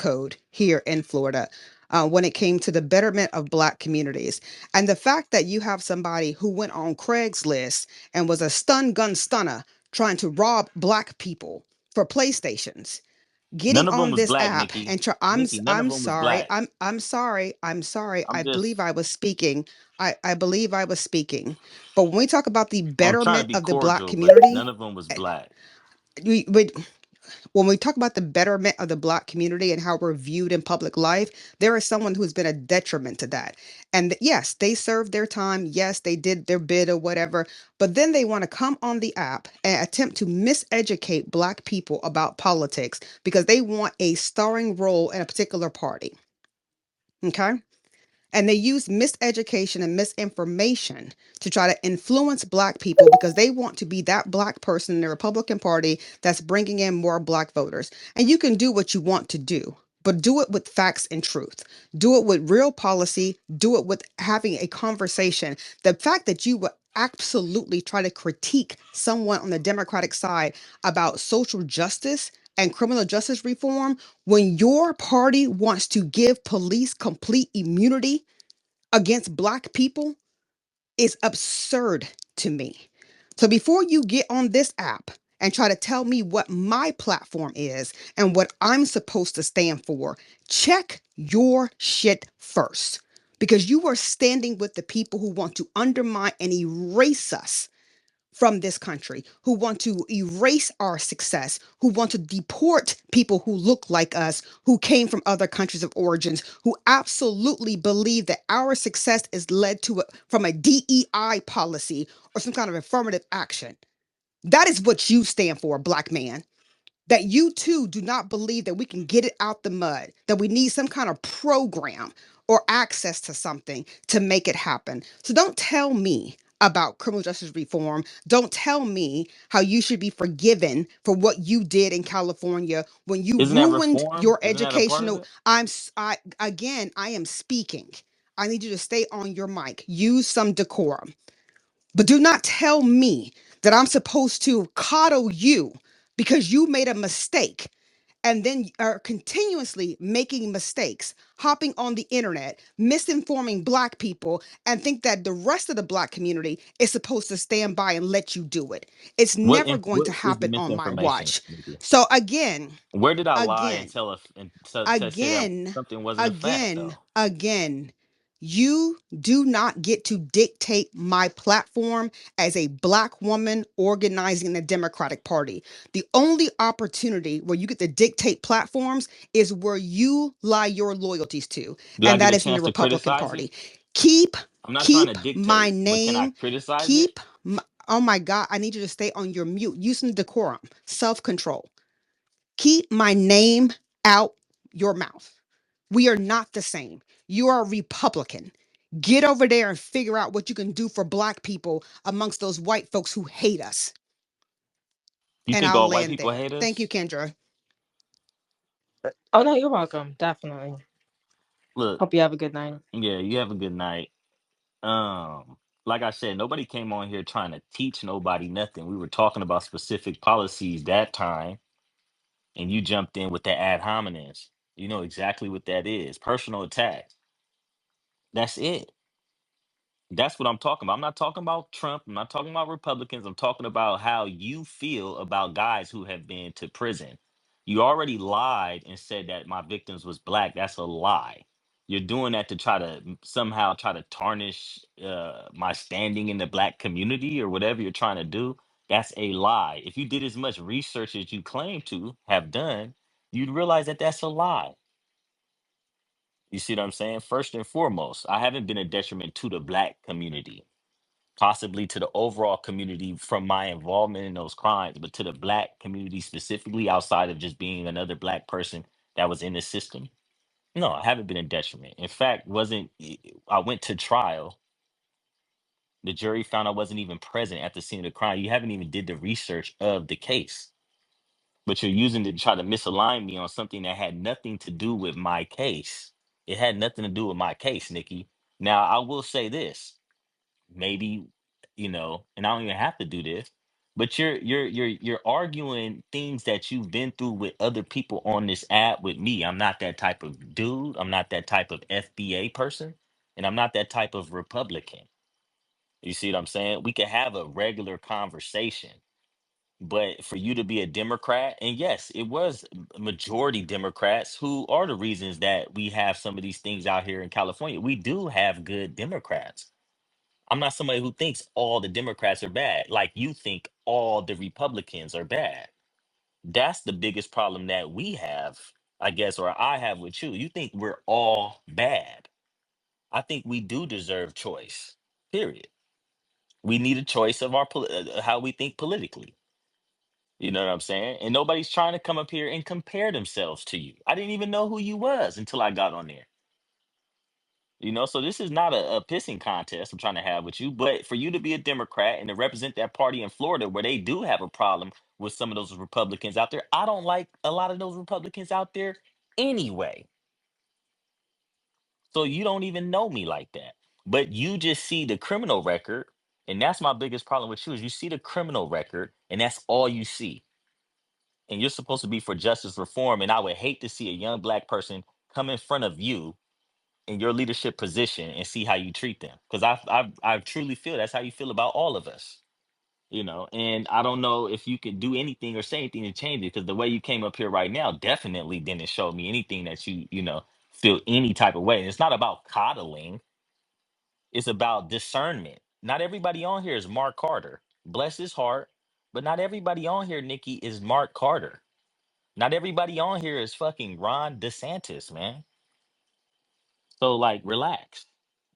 code here in Florida when it came to the betterment of Black communities. And the fact that you have somebody who went on Craigslist and was a stun gun stunner trying to rob Black people for PlayStations, getting None of them on was this black, app Nikki. and try, I'm Nikki, none of I'm them was sorry. black. I'm sorry. I'm I believe just I was speaking. I believe I was speaking. But when we talk about the I'm trying to betterment be of the Black cordial, but none community, of them was black. we when we talk about the betterment of the Black community and how we're viewed in public life, there is someone who's been a detriment to that. And yes, they served their time. Yes, they did their bid or whatever. But then they want to come on the app and attempt to miseducate Black people about politics because they want a starring role in a particular party. Okay. And they use miseducation and misinformation to try to influence Black people because they want to be that Black person in the Republican Party that's bringing in more Black voters. And you can do what you want to do, but do it with facts and truth. Do it with real policy. Do it with having a conversation. The fact that you would absolutely try to critique someone on the Democratic side about social justice and criminal justice reform when your party wants to give police complete immunity against Black people is absurd to me. So before you get on this app and try to tell me what my platform is and what I'm supposed to stand for, check your shit first. Because you are standing with the people who want to undermine and erase us from this country, who want to erase our success, who want to deport people who look like us, who came from other countries of origins, who absolutely believe that our success is led to from a DEI policy or some kind of affirmative action. That is what you stand for, Black man. That you too do not believe that we can get it out the mud, that we need some kind of program or access to something to make it happen. So don't tell me about criminal justice reform. Don't tell me how you should be forgiven for what you did in California when you Isn't that ruined reform? your Isn't that a part of educational. it? Again, I am speaking. I need you to stay on your mic. Use some decorum. But do not tell me that I'm supposed to coddle you because you made a mistake and then are continuously making mistakes, hopping on the internet, misinforming Black people, and think that the rest of the Black community is supposed to stand by and let you do it. It's never going to What is the happen on my misinformation, watch. Nikki? So again, Where did I lie and again, tell us and to say that again, something wasn't a fact again, though? again, you do not get to dictate my platform as a Black woman organizing the Democratic Party. The only opportunity where you get to dictate platforms is where you lie your loyalties to, Do I and get that a is in the chance to Republican criticize it? Party. Keep, I'm not trying to keep my dictate, but can I name, criticize it? keep, oh my God, I need you to stay on your mute. Use some decorum, self control. Keep my name out your mouth. We are not the same. You are a Republican. Get over there and figure out what you can do for Black people amongst those white folks who hate us. You And think I'll all white land people there. hate Thank you, us? Kendra. Oh no, you're welcome. Definitely. Look, Hope you have a good night. yeah, you have a good night. Like I said, nobody came on here trying to teach nobody nothing. We were talking about specific policies that time, and you jumped in with the ad hominems. You know exactly what that is. Personal attacks. That's it. That's what I'm talking about. I'm not talking about Trump. I'm not talking about Republicans. I'm talking about how you feel about guys who have been to prison. You already lied and said that my victims was black. That's a lie. You're doing that to try to somehow try to tarnish my standing in the black community or whatever you're trying to do. That's a lie. If you did as much research as you claim to have done, you'd realize that that's a lie. You see what I'm saying? First and foremost, I haven't been a detriment to the black community, possibly to the overall community from my involvement in those crimes, but to the black community specifically, outside of just being another black person that was in the system. No, I haven't been a detriment. In fact, wasn't I went to trial. The jury found I wasn't even present at the scene of the crime. You haven't even did the research of the case, but you're using it to try to misalign me on something that had nothing to do with my case. It had nothing to do with my case, Nikki. Now, I will say this, maybe, and I don't even have to do this. But you're arguing things that you've been through with other people on this app with me. I'm not that type of dude. I'm not that type of FBA person, and I'm not that type of Republican. You see what I'm saying? We could have a regular conversation, but for you to be a Democrat, and yes, it was majority Democrats who are the reasons that we have some of these things out here in California. We do have good Democrats. I'm not somebody who thinks all the Democrats are bad, like you think all the Republicans are bad. That's the biggest problem that we have, I guess, or I have with you. You think we're all bad. I think we do deserve choice. Period. We need a choice of our how we think politically. You know what I'm saying? And nobody's trying to come up here and compare themselves to you. I didn't even know who you was until I got on there. So this is not a pissing contest I'm trying to have with you, but for you to be a Democrat and to represent that party in Florida where they do have a problem with some of those Republicans out there, I don't like a lot of those Republicans out there anyway. So you don't even know me like that. But you just see the criminal record, and that's my biggest problem with you is you see the criminal record, and that's all you see. And you're supposed to be for justice reform, and I would hate to see a young black person come in front of you in your leadership position and see how you treat them. Because I truly feel that's how you feel about all of us. And I don't know if you can do anything or say anything to change it, because the way you came up here right now definitely didn't show me anything that you feel any type of way. And it's not about coddling, it's about discernment. Not everybody on here is Mark Carter. Bless his heart. But not everybody on here, Nikki, is Mark Carter. Not everybody on here is fucking Ron DeSantis, man. So like relax.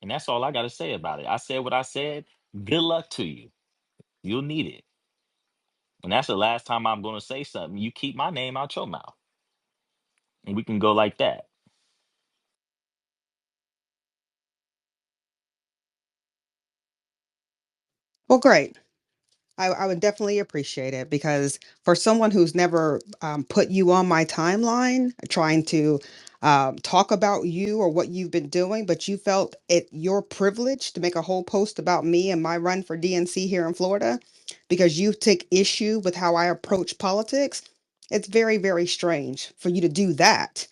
And that's all I gotta say about it. I said what I said. Good luck to you. You'll need it. And that's the last time I'm gonna say something. You keep my name out your mouth. And we can go like that. Well, great. I would definitely appreciate it because for someone who's never put you on my timeline, trying to talk about you or what you've been doing, but you felt it your privilege to make a whole post about me and my run for DNC here in Florida because you take issue with how I approach politics. It's very, very strange for you to do that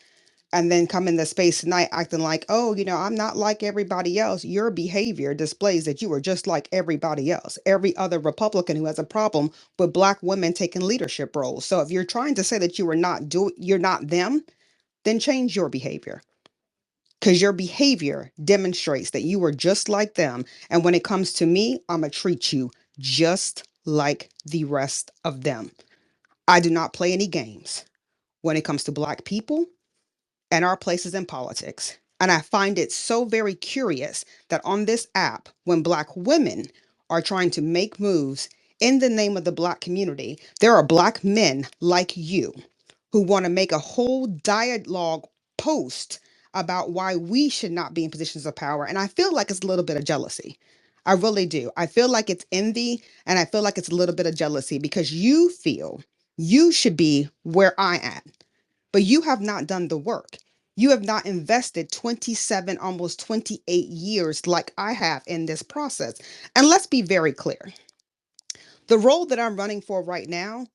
and then come in the space tonight acting like, oh, I'm not like everybody else. Your behavior displays that you are just like everybody else, every other Republican who has a problem with Black women taking leadership roles. So if you're trying to say that you're not them, then change your behavior because your behavior demonstrates that you are just like them. And when it comes to me, I'm going to treat you just like the rest of them. I do not play any games when it comes to Black people and our places in politics. And I find it so very curious that on this app, when Black women are trying to make moves in the name of the Black community, there are Black men like you who want to make a whole dialogue post about why we should not be in positions of power. And I feel like it's a little bit of jealousy. I really do. I feel like it's envy and I feel like it's a little bit of jealousy because you feel you should be where I am, but you have not done the work. You have not invested 27, almost 28 years like I have in this process. And let's be very clear, the role that I'm running for right now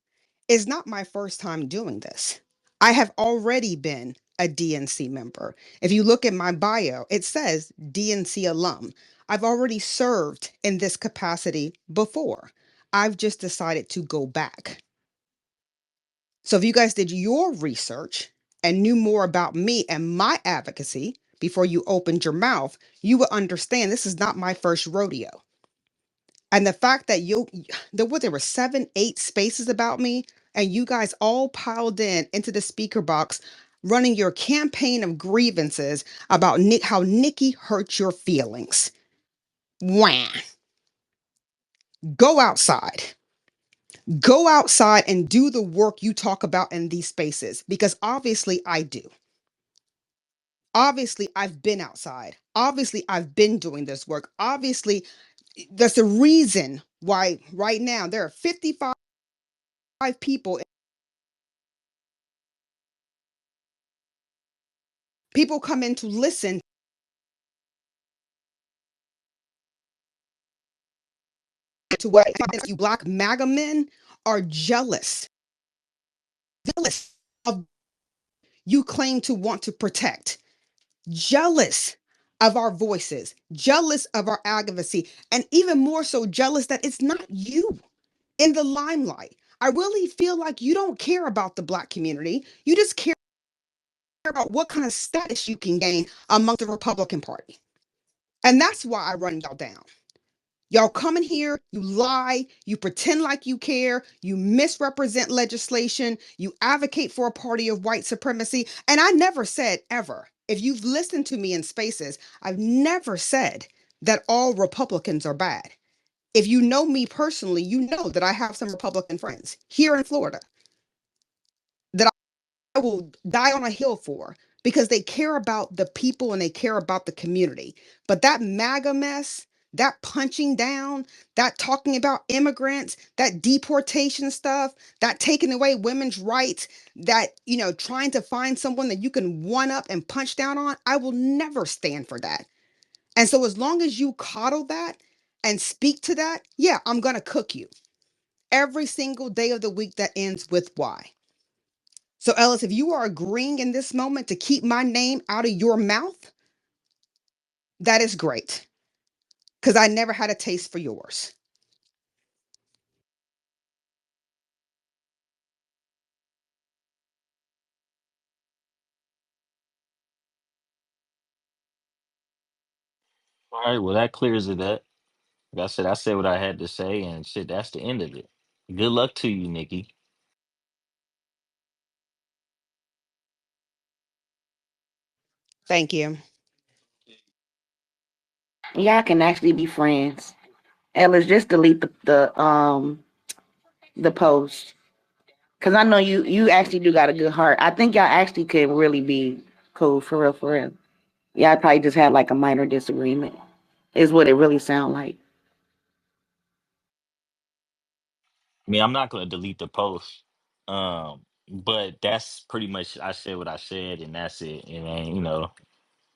is not my first time doing this. I have already been a DNC member. If you look at my bio, it says DNC alum. I've already served in this capacity before. I've just decided to go back. So if you guys did your research and knew more about me and my advocacy before you opened your mouth, you would understand this is not my first rodeo. And the fact that there were 7, 8 spaces about me, and you guys all piled in into the speaker box, running your campaign of grievances about how Nikki hurt your feelings. Wham! Go outside. Go outside and do the work you talk about in these spaces because obviously I do. Obviously, I've been outside. Obviously, I've been doing this work. Obviously, that's the reason why right now there are 55 people. People come in to listen. to what you black MAGA men are jealous of you claim to want to protect, jealous of our voices, jealous of our advocacy, and even more so jealous that it's not you in the limelight. I really feel like you don't care about the black community. You just care about what kind of status you can gain among the Republican Party. And that's why I run y'all down. Y'all come in here, you lie, you pretend like you care, you misrepresent legislation, you advocate for a party of white supremacy. And I never said ever, if you've listened to me in spaces, I've never said that all Republicans are bad. If you know me personally, you know that I have some Republican friends here in Florida that I will die on a hill for because they care about the people and they care about the community. But that MAGA mess, that punching down, that talking about immigrants, that deportation stuff, that taking away women's rights, that, trying to find someone that you can one up and punch down on, I will never stand for that. And so as long as you coddle that and speak to that, yeah, I'm going to cook you every single day of the week that ends with Y. So, Ellis, if you are agreeing in this moment to keep my name out of your mouth, that is great because I never had a taste for yours. All right, well that clears it up. Like I said what I had to say, and shit, that's the end of it. Good luck to you, Nikki. Thank you. Y'all can actually be friends. Ellis, just delete the post. Cause I know you actually do got a good heart. I think y'all actually could really be cool for real, for real. Y'all probably just had like a minor disagreement. Is what it really sound like. I mean, I'm not gonna delete the post. But that's pretty much I said what I said and that's it. And ain't,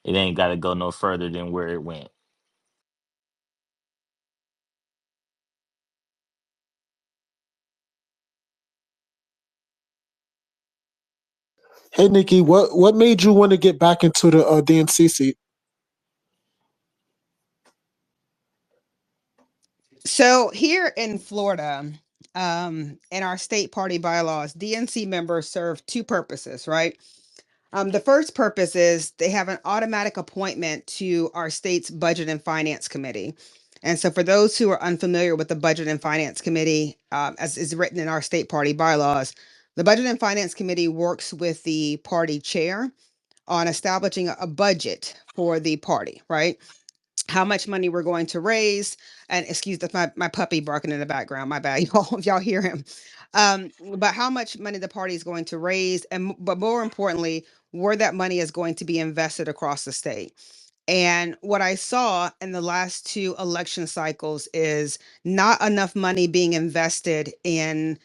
it ain't gotta go no further than where it went. Hey Nikki, what made you want to get back into the DNC seat? So, here in Florida, in our state party bylaws, DNC members serve two purposes, right? The first purpose is they have an automatic appointment to our state's Budget and Finance Committee. And so, for those who are unfamiliar with the Budget and Finance Committee, as is written in our state party bylaws, the Budget and Finance Committee works with the party chair on establishing a budget for the party, right? How much money we're going to raise. And excuse my puppy barking in the background. My bad, y'all, if y'all hear him. But how much money the party is going to raise, and but more importantly, where that money is going to be invested across the state. And what I saw in the last two election cycles is not enough money being invested in,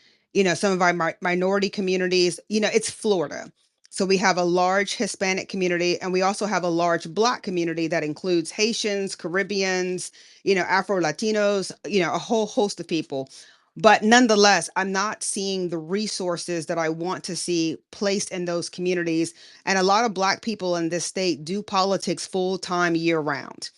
some of our minority communities. It's Florida. So we have a large Hispanic community, and we also have a large Black community that includes Haitians, Caribbeans, Afro Latinos, a whole host of people. But nonetheless, I'm not seeing the resources that I want to see placed in those communities, and a lot of Black people in this state do politics full time year round.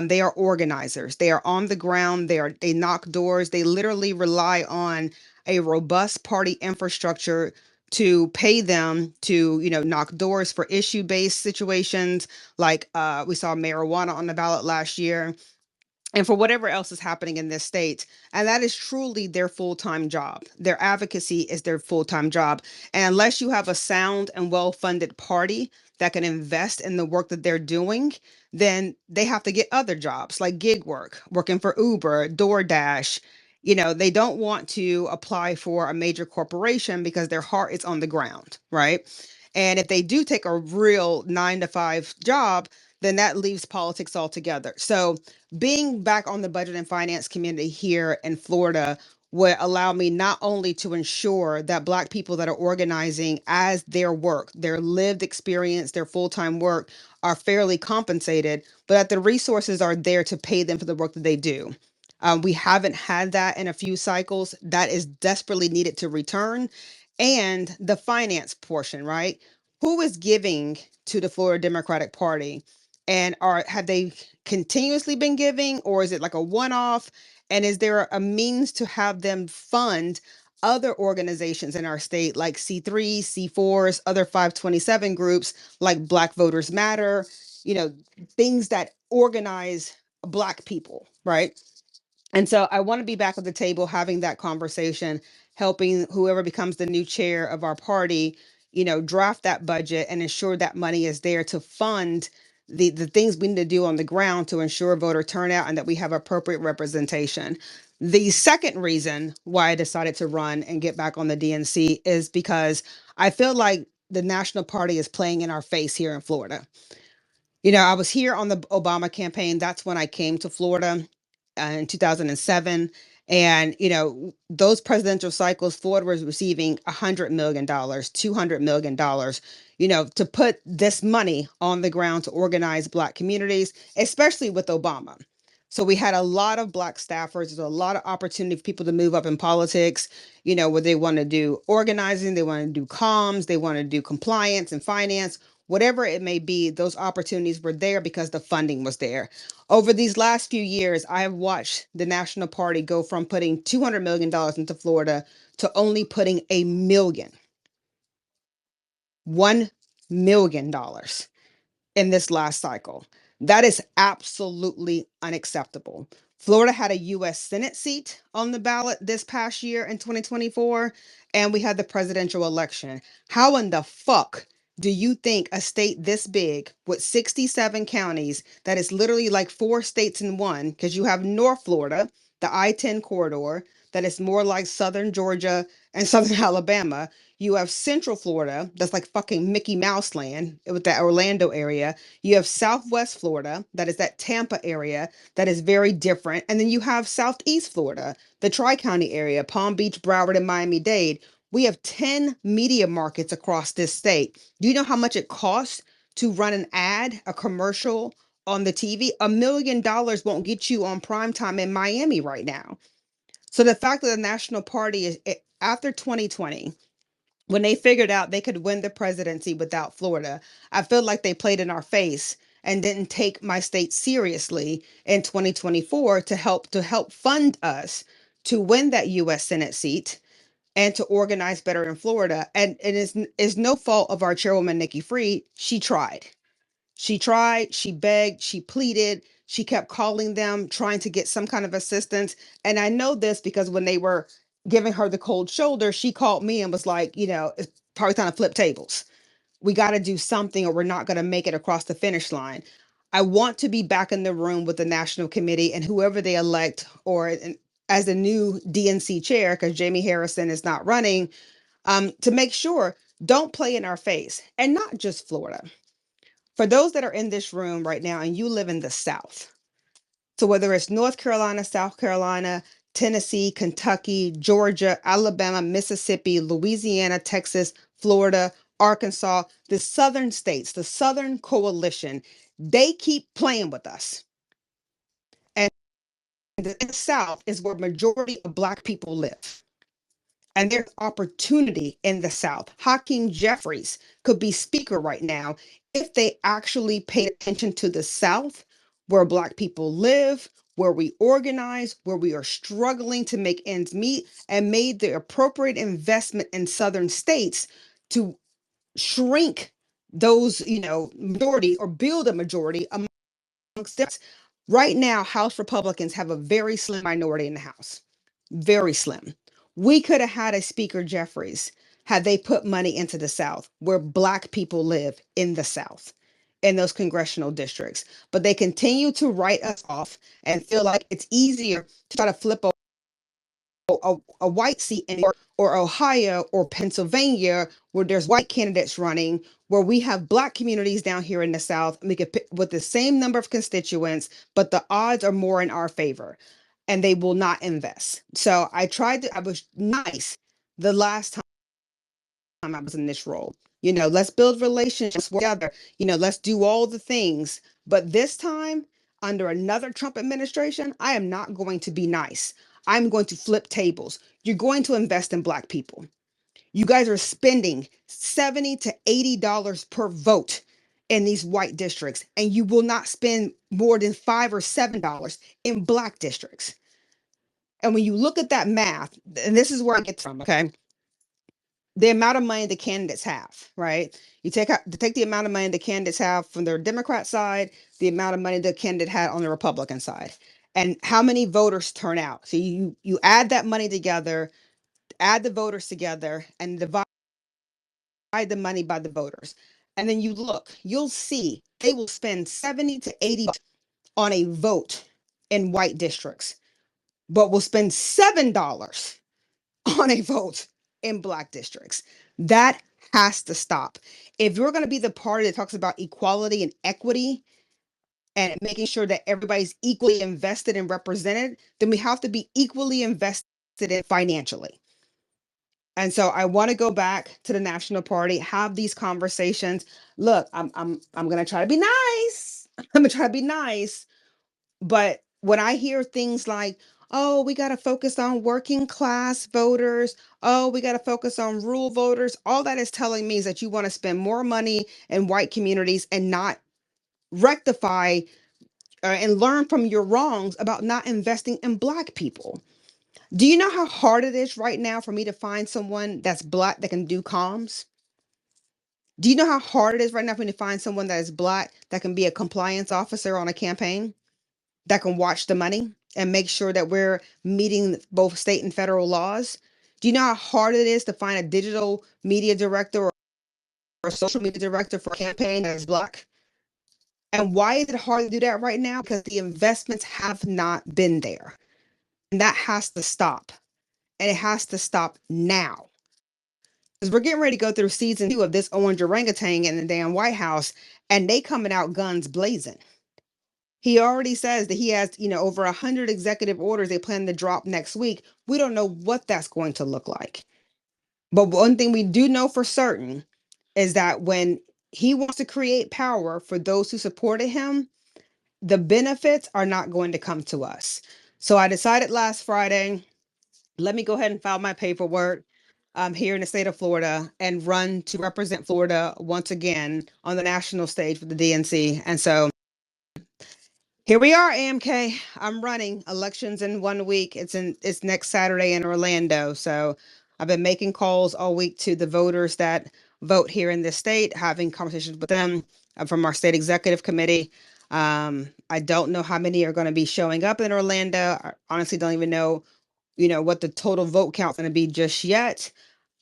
They are organizers. They are on the ground. They knock doors. They literally rely on a robust party infrastructure to pay them to knock doors for issue based situations like we saw marijuana on the ballot last year, and for whatever else is happening in this state. And that is truly their full time job. Their advocacy is their full time job. And unless you have a sound and well funded party that can invest in the work that they're doing, then they have to get other jobs like gig work, working for Uber, DoorDash. They don't want to apply for a major corporation because their heart is on the ground, right? And if they do take a real 9 to 5 job, then that leaves politics altogether. So, being back on the budget and finance community here in Florida would allow me not only to ensure that Black people that are organizing as their work, their lived experience, their full time work are fairly compensated, but that the resources are there to pay them for the work that they do. We haven't had that in a few cycles. That is desperately needed to return. And the finance portion, right? Who is giving to the Florida Democratic Party? And have they continuously been giving, or is it like a one-off? And is there a means to have them fund other organizations in our state like C3, C4s, other 527 groups like Black Voters Matter, things that organize Black people, right? And so I want to be back at the table having that conversation, helping whoever becomes the new chair of our party, draft that budget and ensure that money is there to fund the things we need to do on the ground to ensure voter turnout and that we have appropriate representation. The second reason why I decided to run and get back on the DNC is because I feel like the National Party is playing in our face here in Florida. I was here on the Obama campaign. That's when I came to Florida in 2007. And, those presidential cycles, Florida was receiving $100 million, $200 million, to put this money on the ground to organize Black communities, especially with Obama. So we had a lot of Black staffers. There's a lot of opportunity for people to move up in politics, where they want to do organizing, they want to do comms, they want to do compliance and finance, whatever it may be. Those opportunities were there because the funding was there. Over these last few years, I have watched the National Party go from putting $200 million into Florida to only putting $1 million in this last cycle. That is absolutely unacceptable. Florida had a U.S. Senate seat on the ballot this past year in 2024, and we had the presidential election. How in the fuck do you think a state this big with 67 counties, that is literally like 4 states in one, because you have North Florida, the I-10 corridor, that is more like Southern Georgia and Southern Alabama. You have Central Florida, that's like fucking Mickey Mouse land with that Orlando area. You have Southwest Florida, that is that Tampa area, that is very different. And then you have Southeast Florida, the Tri-County area, Palm Beach, Broward, and Miami-Dade. We have 10 media markets across this state. Do you know how much it costs to run an ad, a commercial on the TV? $1 million won't get you on primetime in Miami right now. So the fact that the National Party is after 2020, when they figured out they could win the presidency without Florida, I feel like they played in our face and didn't take my state seriously in 2024 to help fund us to win that US Senate seat and to organize better in Florida. And it is no fault of our chairwoman Nikki Fried. She tried. She tried, she begged, she pleaded, she kept calling them, trying to get some kind of assistance. And I know this because when they were giving her the cold shoulder, she called me and was like, it's probably time to flip tables. We got to do something or we're not going to make it across the finish line. I want to be back in the room with the national committee and whoever they elect, or as the new DNC chair, because Jamie Harrison is not running, to make sure don't play in our face. And not just Florida. For those that are in this room right now and you live in the South, so whether it's North Carolina, South Carolina, Tennessee, Kentucky, Georgia, Alabama, Mississippi, Louisiana, Texas, Florida, Arkansas, the southern states, the Southern Coalition, they keep playing with us. And the South is where majority of Black people live. And there's opportunity in the South. Hakeem Jeffries could be speaker right now if they actually paid attention to the South, where Black people live, where we organize, where we are struggling to make ends meet, and made the appropriate investment in Southern states to shrink those, majority or build a majority amongst them. Right now, House Republicans have a very slim minority in the House. Very slim. We could have had a Speaker Jeffries had they put money into the South, where Black people live in the South, in those congressional districts. But they continue to write us off and feel like it's easier to try to flip a white seat in New York or Ohio or Pennsylvania, where there's white candidates running, where we have Black communities down here in the South, and we could pick with the same number of constituents, but the odds are more in our favor, and they will not invest. So I was nice the last time I was in this role. Let's build relationships together. Let's do all the things. But this time, under another Trump administration, I am not going to be nice. I'm going to flip tables. You're going to invest in Black people. You guys are spending $70 to $80 per vote in these white districts, and you will not spend more than $5 or $7 in Black districts. And when you look at that math, and this is where I get from, okay? The amount of money the candidates have, right? You take the amount of money the candidates have from their Democrat side, the amount of money the candidate had on the Republican side, and how many voters turn out. So you add that money together, add the voters together, and divide the money by the voters. And then you look, you'll see they will spend 70 to 80 on a vote in white districts, but will spend $7 on a vote in Black districts. That has to stop. If you're going to be the party that talks about equality and equity and making sure that everybody's equally invested and represented, then we have to be equally invested in financially. And so I want to go back to the National Party, have these conversations. Look, I'm gonna try to be nice. I'm gonna try to be nice. But when I hear things like, oh, we got to focus on working class voters, oh, we got to focus on rural voters, all that is telling me is that you want to spend more money in white communities and not rectify and learn from your wrongs about not investing in Black people. Do you know how hard it is right now for me to find someone that's Black that can do comms? Do you know how hard it is right now for me to find someone that is Black that can be a compliance officer on a campaign, that can watch the money and make sure that we're meeting both state and federal laws? Do you know how hard it is to find a digital media director or a social media director for a campaign that is Black? And why is it hard to do that right now? Because the investments have not been there. And that has to stop. And it has to stop now. Because we're getting ready to go through season 2 of this orange orangutan in the damn White House, and they coming out guns blazing. He already says that he has, over 100 executive orders they plan to drop next week. We don't know what that's going to look like. But one thing we do know for certain is that when he wants to create power for those who supported him, the benefits are not going to come to us. So I decided last Friday, let me go ahead and file my paperwork here in the state of Florida and run to represent Florida once again on the national stage with the DNC. And so here we are, A.M.K. I'm running elections in 1 week. It's next Saturday in Orlando. So I've been making calls all week to the voters that vote here in this state, having conversations with them from our state executive committee. I don't know how many are going to be showing up in Orlando. I honestly don't even know, what the total vote count's going to be just yet.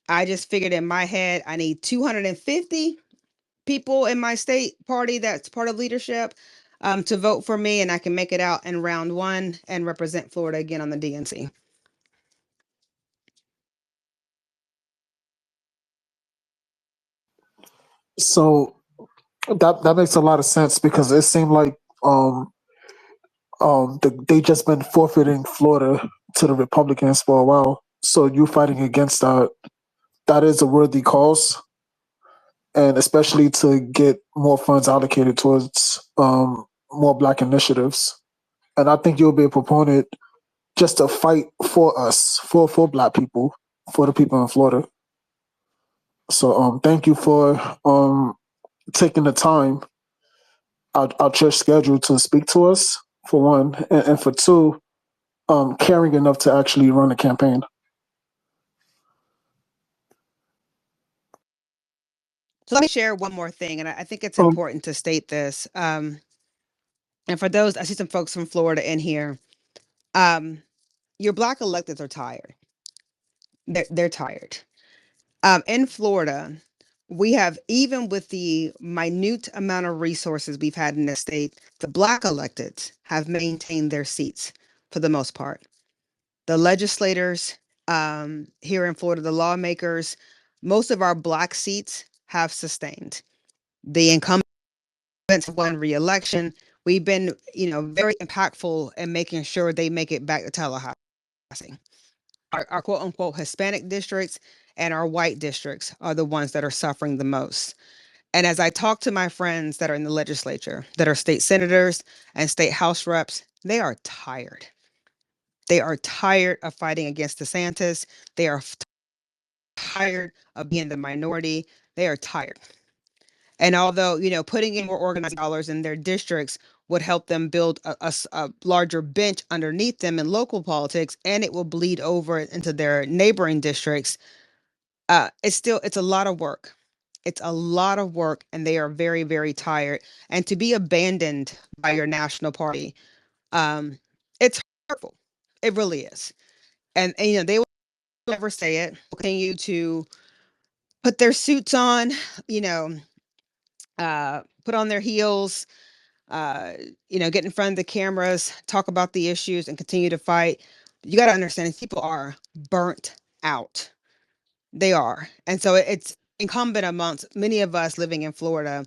I just figured in my head I need 250 people in my state party that's part of leadership to vote for me, and I can make it out in round 1 and represent Florida again on the DNC. So that makes a lot of sense because it seemed like they just been forfeiting Florida to the Republicans for a while. So you fighting against that is a worthy cause, and especially to get more funds allocated towards more Black initiatives. And I think you'll be a proponent just to fight for us, for Black people, for the people in Florida. So thank you for taking the time out your schedule to speak to us, for one, and for two, caring enough to actually run a campaign. So let me share one more thing, and I think it's Um, important to state this. And for those, I see some folks from Florida in here. Your Black electeds are tired. They're tired. In Florida, we have, even with the minute amount of resources we've had in this state, the Black electeds have maintained their seats for the most part. The legislators here in Florida, the lawmakers, most of our Black seats have sustained. The incumbents have won re-election. We've been, very impactful in making sure they make it back to Tallahassee. Our quote unquote Hispanic districts and our white districts are the ones that are suffering the most. And as I talk to my friends that are in the legislature, that are state senators and state house reps, they are tired. They are tired of fighting against DeSantis. They are tired of being the minority. They are tired. And although, putting in more organizing dollars in their districts would help them build a larger bench underneath them in local politics, and it will bleed over into their neighboring districts, it's a lot of work. It's a lot of work, and they are very, very tired. And to be abandoned by your national party, um, it's hurtful. It really is. And they will never say it. Continue to put their suits on, you know, put on their heels, uh, get in front of the cameras, talk about the issues, and continue to fight. You got to understand, these people are burnt out. They are. And so it's incumbent amongst many of us living in Florida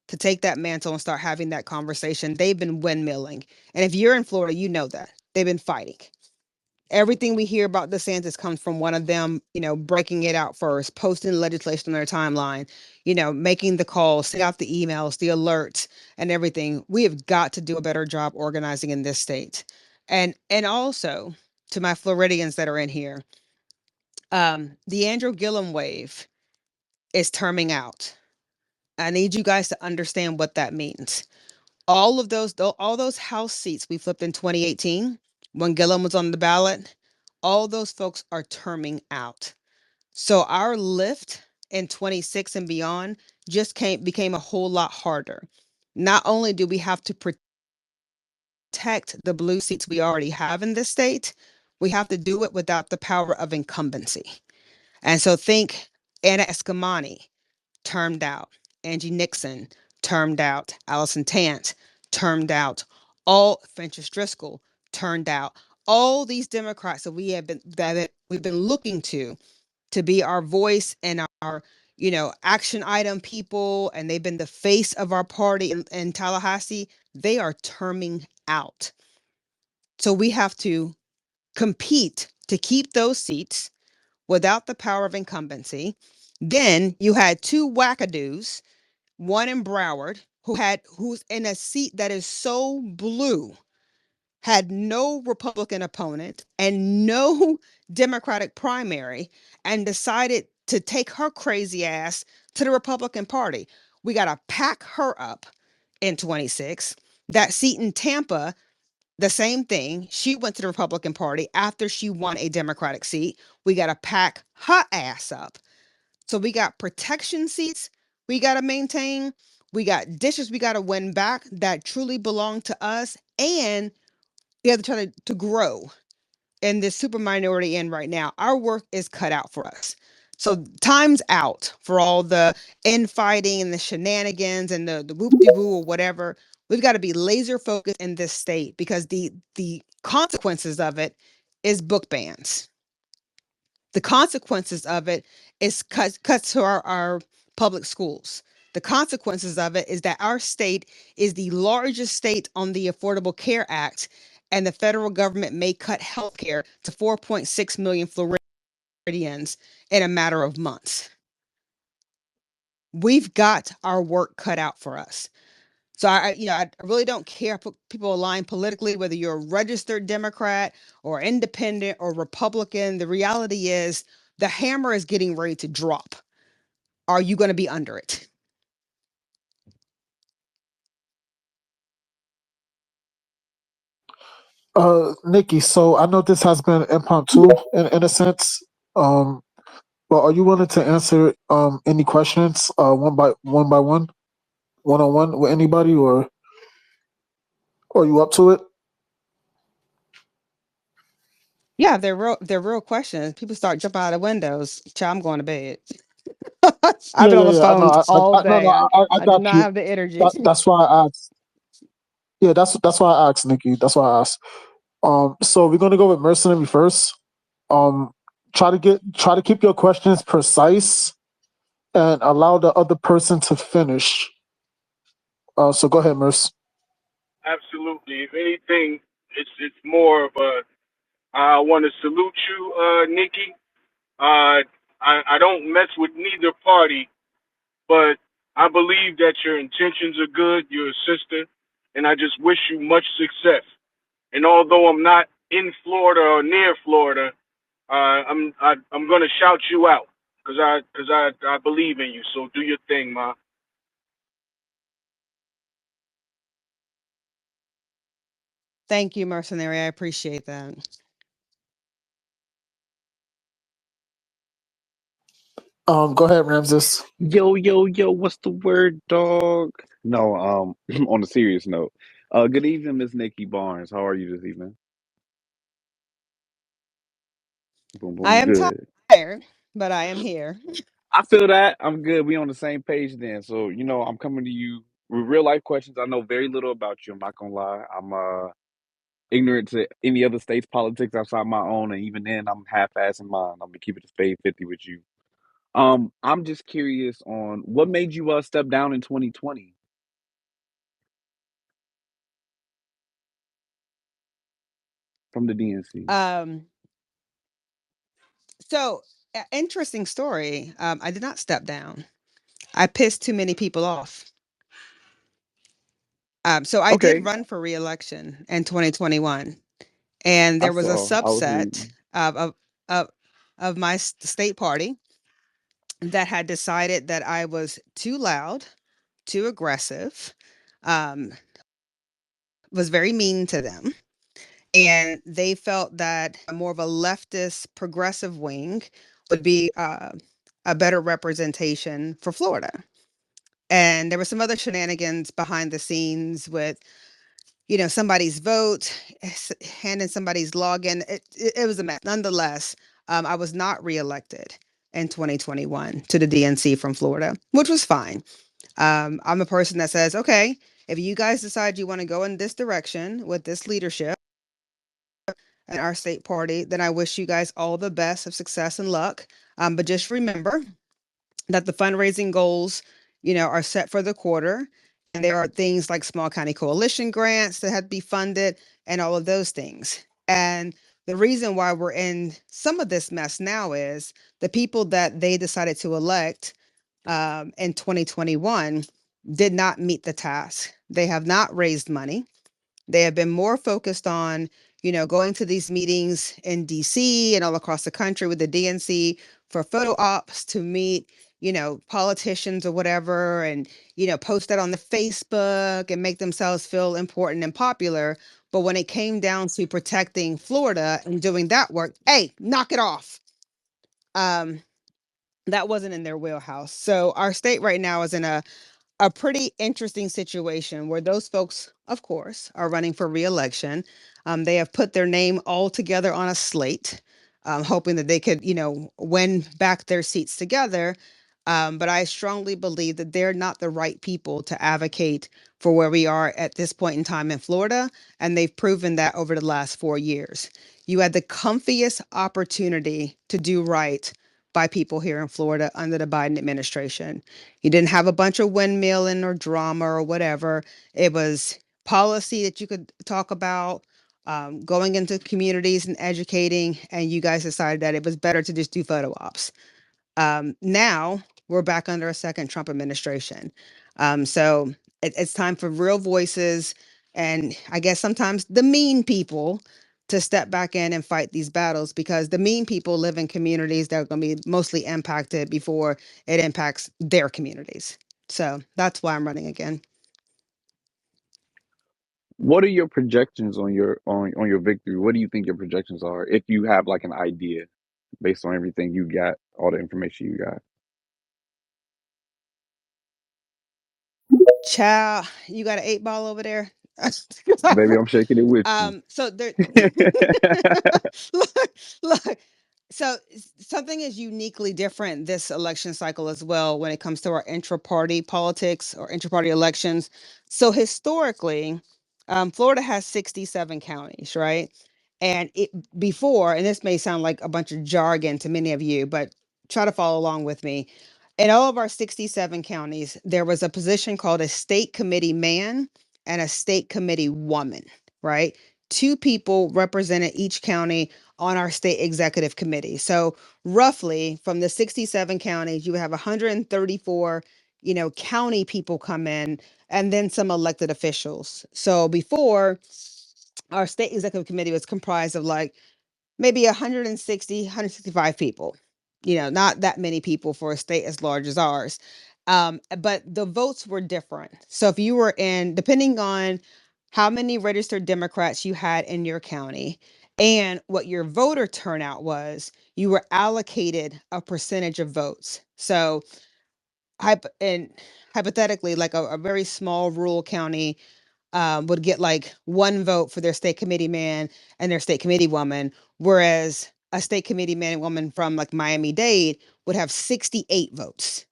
to take that mantle and start having that conversation. They've been windmilling. And if you're in Florida, you know that. They've been fighting. Everything we hear about DeSantis comes from one of them, breaking it out first, posting legislation on their timeline, making the calls, send out the emails, the alerts, and everything. We have got to do a better job organizing in this state. And also to my Floridians that are in here, the Andrew Gillum wave is terming out. I need you guys to understand what that means. All those House seats we flipped in 2018 when Gillum was on the ballot, all those folks are terming out. So our lift in 26 and beyond became a whole lot harder. Not only do we have to protect the blue seats we already have in this state, we have to do it without the power of incumbency. And so think Anna Eskamani, termed out. Angie Nixon, termed out. Allison Tant, termed out. All Fences Driscoll, turned out. All these Democrats that we've been looking to be our voice and our action item people, and they've been the face of our party in Tallahassee. They are terming out. So we have to compete to keep those seats without the power of incumbency. Then you had two wackadoos, one in Broward, who's in a seat that is so blue, had no Republican opponent and no Democratic primary, and decided to take her crazy ass to the Republican Party. We got to pack her up in 26. That seat in Tampa, the same thing. She went to the Republican Party after she won a Democratic seat. We got to pack her ass up. So we got protection seats we got to maintain. We got dishes we got to win back that truly belong to us. And we have to try to grow in this super minority in right now. Our work is cut out for us. So time's out for all the infighting and the shenanigans and the whoop de woo or whatever. We've got to be laser focused in this state, because the consequences of it is book bans. The consequences of it is cuts to our public schools. The consequences of it is that our state is the largest state on the Affordable Care Act, and the federal government may cut health care to 4.6 million Floridians in a matter of months. We've got our work cut out for us. So I really don't care if people align politically, whether you're a registered Democrat or independent or Republican. The reality is the hammer is getting ready to drop. Are you going to be under it? Nikki, so I know this has been impromptu in a sense. Um, but are you willing to answer any questions by one on one with anybody, or are you up to it? Yeah, they're real questions. People start jumping out of windows. Child, I'm going to bed. I've Yeah, been on yeah, the yeah. I know. phones all No, no. day. I, I I do got not you. have the energy. That's why I asked. Yeah, that's why I asked, Nikki. That's why I asked. So we're gonna go with mercenary first. Um, try to keep your questions precise and allow the other person to finish. So go ahead, Merce. Absolutely. If anything, it's more of a I want to salute you, Nikki. I don't mess with neither party, but I believe that your intentions are good. You're a sister, and I just wish you much success. And although I'm not in Florida or near Florida, I'm gonna shout you out because I believe in you. So do your thing, ma. Thank you, Mercenary. I appreciate that. Go ahead, Ramses. Yo, yo, yo, what's the word, dog? No, on a serious note. Good evening, Miss Nikki Barnes. How are you this evening? Boom, I boom, am good. tired, but I am here. I feel that. I'm good. We on the same page then. So, I'm coming to you with real life questions. I know very little about you. I'm not gonna lie. I'm ignorant to any other state's politics outside my own, and even then I'm half assing mine. I'm gonna keep it to spade 50 with you. I'm just curious on what made you step down in 2020 from the DNC. Um, so interesting story. I did not step down. I pissed too many people off. So I did Okay, run for reelection in 2021, and I there was a saw. I was subset reading. of of my state party that had decided that I was too loud, too aggressive, um, was very mean to them. And they felt that more of a leftist progressive wing would be a better representation for Florida. And there were some other shenanigans behind the scenes with, somebody's vote, handing somebody's login. It was a mess. Nonetheless, I was not reelected in 2021 to the DNC from Florida, which was fine. I'm a person that says, okay, if you guys decide you want to go in this direction with this leadership and our state party, then I wish you guys all the best of success and luck. But just remember that the fundraising goals, are set for the quarter. And there are things like small county coalition grants that have to be funded and all of those things. And the reason why we're in some of this mess now is the people that they decided to elect in 2021 did not meet the task. They have not raised money. They have been more focused on, going to these meetings in DC and all across the country with the DNC for photo ops to meet, politicians or whatever, and, post that on the Facebook and make themselves feel important and popular. But when it came down to protecting Florida and doing that work, hey, knock it off. Um, that wasn't in their wheelhouse. So our state right now is in a pretty interesting situation where those folks, of course, are running for reelection. They have put their name all together on a slate, hoping that they could, win back their seats together. But I strongly believe that they're not the right people to advocate for where we are at this point in time in Florida. And they've proven that over the last 4 years. You had the comfiest opportunity to do right by people here in Florida under the Biden administration. You didn't have a bunch of windmilling or drama or whatever. It was policy that you could talk about, going into communities and educating, and you guys decided that it was better to just do photo ops. Now we're back under a second Trump administration. So it's time for real voices, and I guess sometimes the mean people to step back in and fight these battles because the mean people live in communities that are going to be mostly impacted before it impacts their communities. So that's why I'm running again. What are your projections on your victory? What do you think your projections are, if you have like an idea based on everything you got, all the information you got? Child, you got an 8 ball over there? Baby, I'm shaking it with you. So there look, look. So something is uniquely different this election cycle as well when it comes to our intra-party politics or intra-party elections. So historically, Florida has 67 counties, right? And it before, and this may sound like a bunch of jargon to many of you, but try to follow along with me. In all of our 67 counties, there was a position called a state committee man and a state committee woman, right? Two people represented each county on our state executive committee. So, roughly from the 67 counties, you have 134 county people come in, and then some elected officials. So before, our state executive committee was comprised of like maybe 160, 165 people. Not that many people for a state as large as ours. But the votes were different. So if you were in, depending on how many registered Democrats you had in your county and what your voter turnout was, you were allocated a percentage of votes. So and hypothetically, like a very small rural county would get like one vote for their state committee man and their state committee woman, whereas a state committee man and woman from like Miami-Dade would have 68 votes,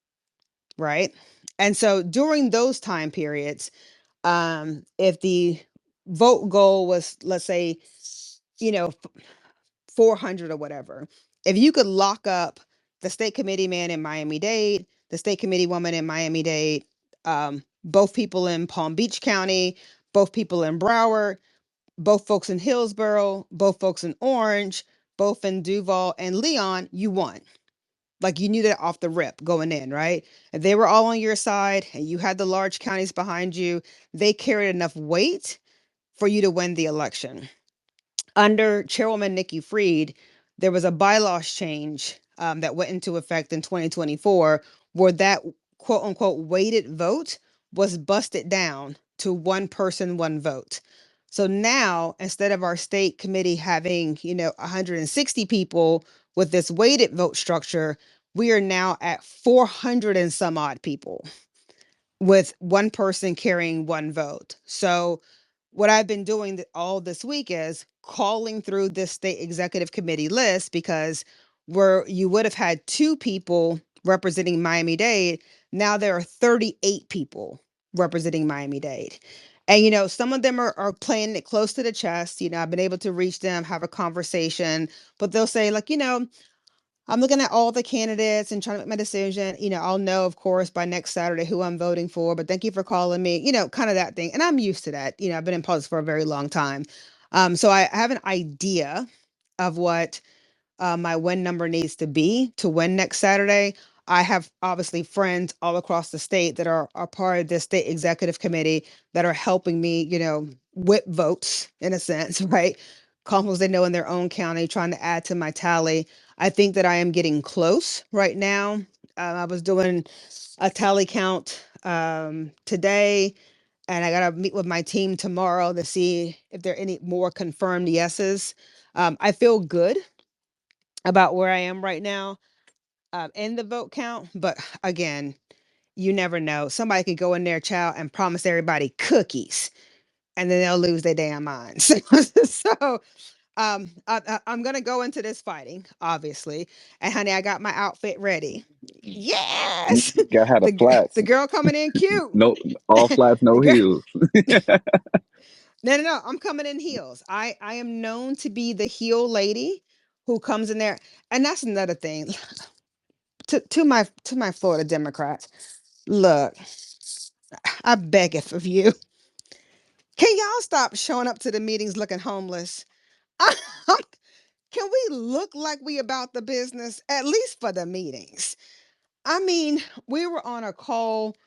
right? And so during those time periods, if the vote goal was, let's say, 400 or whatever, if you could lock up the state committee man in Miami-Dade, the state committee woman in Miami-Dade, both people in Palm Beach County, both people in Broward, both folks in Hillsborough, both folks in Orange, both in Duval and Leon, you won. Like you knew that off the rip going in, right? If they were all on your side and you had the large counties behind you, they carried enough weight for you to win the election. Under Chairwoman Nikki Fried, there was a bylaws change that went into effect in 2024 where that quote unquote weighted vote was busted down to one person, one vote. So now, instead of our state committee having, 160 people with this weighted vote structure, we are now at 400 and some odd people with one person carrying one vote. So what I've been doing all this week is calling through this state executive committee list, because where you would have had two people representing Miami-Dade, now there are 38 people representing Miami-Dade. And some of them are playing it close to the chest. I've been able to reach them, have a conversation, but they'll say like, I'm looking at all the candidates and trying to make my decision. I'll know, of course, by next Saturday who I'm voting for, but thank you for calling me, kind of that thing. And I'm used to that. I've been in politics for a very long time. So I have an idea of what my win number needs to be to win next Saturday. I have obviously friends all across the state that are part of this state executive committee that are helping me, whip votes in a sense, right? Conflicts they know in their own county, trying to add to my tally. I think that I am getting close right now. I was doing a tally count today, and I got to meet with my team tomorrow to see if there are any more confirmed yeses. I feel good about where I am right now in the vote count. But again, you never know. Somebody could go in there, child, and promise everybody cookies, and then they'll lose their damn minds. So I'm gonna go into this fighting, obviously. And honey, I got my outfit ready. Yes, Got had a the flats. girl coming in cute. No, all flats, The no girl. heels. No, no, no. I'm coming in heels. I am known to be the heel lady who comes in there, and that's another thing. To my Florida Democrats, look, I beg it of you. Can y'all stop showing up to the meetings looking homeless? Can we look like we about the business at least for the meetings? I mean, we were on a call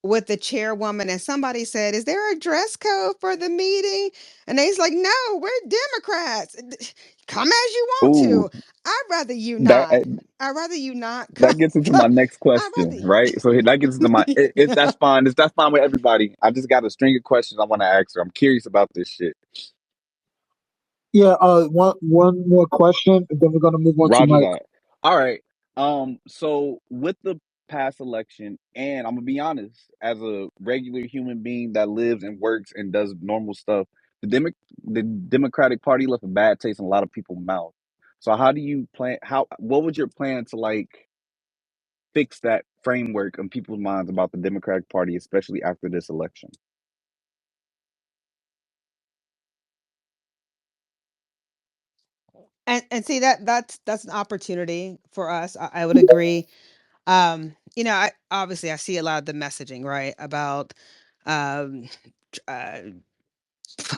with the chairwoman and somebody said, "Is there a dress code for the meeting?" And they's like, "No, we're Democrats. Come as you want Ooh, to. I'd rather you that not. I'd rather you not that come. gets into my next I'd rather question, right? So that gets into my if you." that's fine. If that's fine with everybody, I just got a string of questions I want to ask her. I'm curious about this shit. Yeah, one more question, and then we're gonna move on to Roger Mike. that. All right. So with the past election, and I'm gonna be honest, as a regular human being that lives and works and does normal stuff, the Democratic Party left a bad taste in a lot of people's mouth. So how do you plan? How what was your plan to like fix that framework in people's minds about the Democratic Party, especially after this election? And see that's an opportunity for us. I would agree. I obviously I see a lot of the messaging, right, about um uh,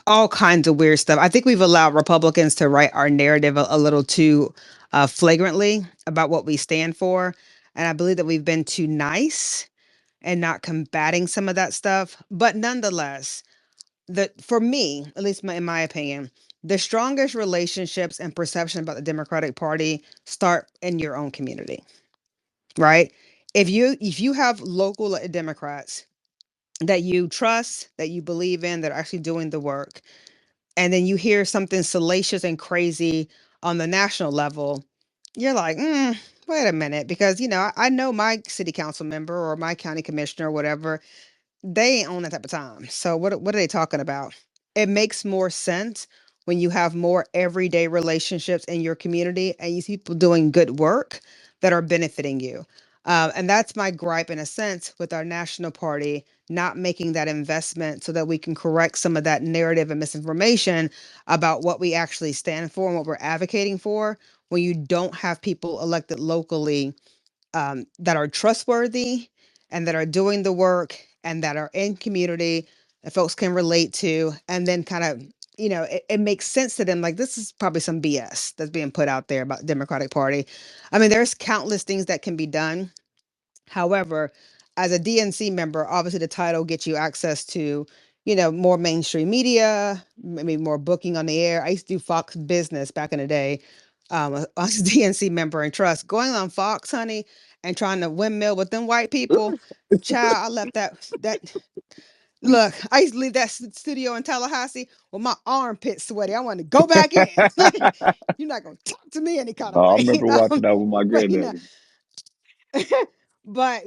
all kinds of weird stuff. I think we've allowed Republicans to write our narrative a little too flagrantly about what we stand for, and I believe that we've been too nice. and not combating some of that stuff. But nonetheless, the for me, at least in my opinion, the strongest relationships and perception about the Democratic Party start in your own community, right? If you have local Democrats that you trust, that you believe in, that are actually doing the work, and then you hear something salacious and crazy on the national level, you're like, wait a minute, because I know my city council member or my county commissioner or whatever, they ain't on that type of time. So what are they talking about? It makes more sense when you have more everyday relationships in your community and you see people doing good work that are benefiting you. And that's my gripe in a sense with our national party not making that investment so that we can correct some of that narrative and misinformation about what we actually stand for and what we're advocating for when you don't have people elected locally that are trustworthy and that are doing the work and that are in community that folks can relate to, and then kind of it makes sense to them, like this is probably some BS that's being put out there about the Democratic Party. I mean, there's countless things that can be done. However, as a DNC member, obviously the title gets you access to, more mainstream media, maybe more booking on the air. I used to do Fox Business back in the day. I was a DNC member and trust. Going on Fox, honey, and trying to windmill with them white people. Child, I left that. Look, I used to leave that studio in Tallahassee with my armpits sweaty. I wanted to go back in. Like, you're not gonna talk to me any kind of I way. remember watching that with my But granddaddy. but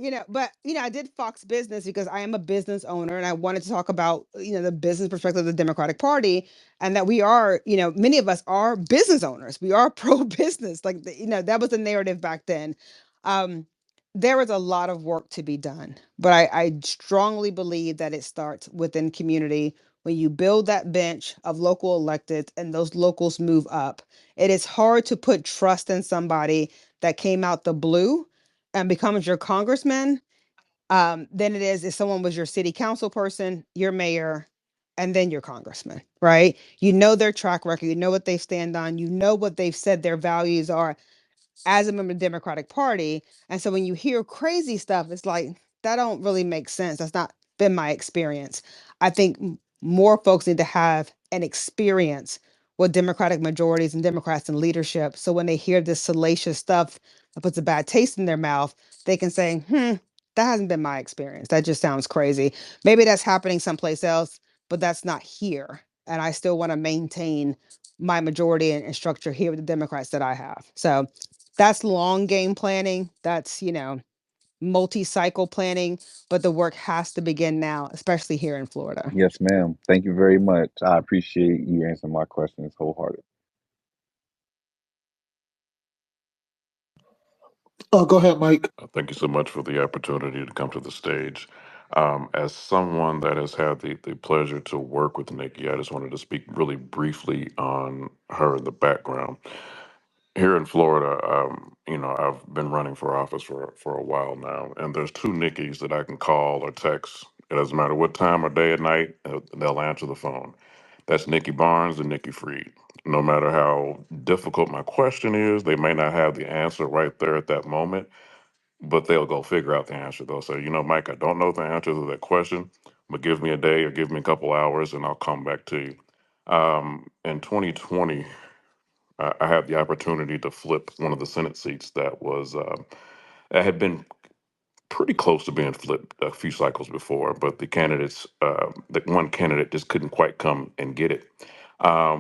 I did Fox Business because I am a business owner and I wanted to talk about, the business perspective of the Democratic Party, and that we are, many of us are business owners. We are pro business. Like, that was the narrative back then. Um, there is a lot of work to be done, but I strongly believe that it starts within community. When you build that bench of local electeds and those locals move up, it is hard to put trust in somebody that came out the blue and becomes your congressman, than it is if someone was your city council person, your mayor, and then your congressman, right? You know their track record, you know what they stand on, you know what they've said their values are as a member of the Democratic Party. And so when you hear crazy stuff, it's like, that don't really make sense. That's not been my experience. I think more folks need to have an experience with Democratic majorities and Democrats in leadership. So when they hear this salacious stuff that puts a bad taste in their mouth, they can say, that hasn't been my experience. That just sounds crazy. Maybe that's happening someplace else, but that's not here. And I still want to maintain my majority and structure here with the Democrats that I have. So that's long game planning. That's, multi-cycle planning, but the work has to begin now, especially here in Florida. Yes, ma'am. Thank you very much. I appreciate you answering my questions wholeheartedly. Oh, go ahead, Mike. Thank you so much for the opportunity to come to the stage. As someone that has had the pleasure to work with Nikki, I just wanted to speak really briefly on her in the background. Here in Florida, I've been running for office for a while now, and there's two Nickies that I can call or text. It doesn't matter what time or day or night, they'll answer the phone. That's Nikki Barnes and Nikki Freed. No matter how difficult my question is, they may not have the answer right there at that moment, but they'll go figure out the answer. They'll say, Mike, I don't know the answer to that question, but give me a day or give me a couple hours and I'll come back to you. In 2020, I had the opportunity to flip one of the Senate seats that had been pretty close to being flipped a few cycles before, but the one candidate just couldn't quite come and get it.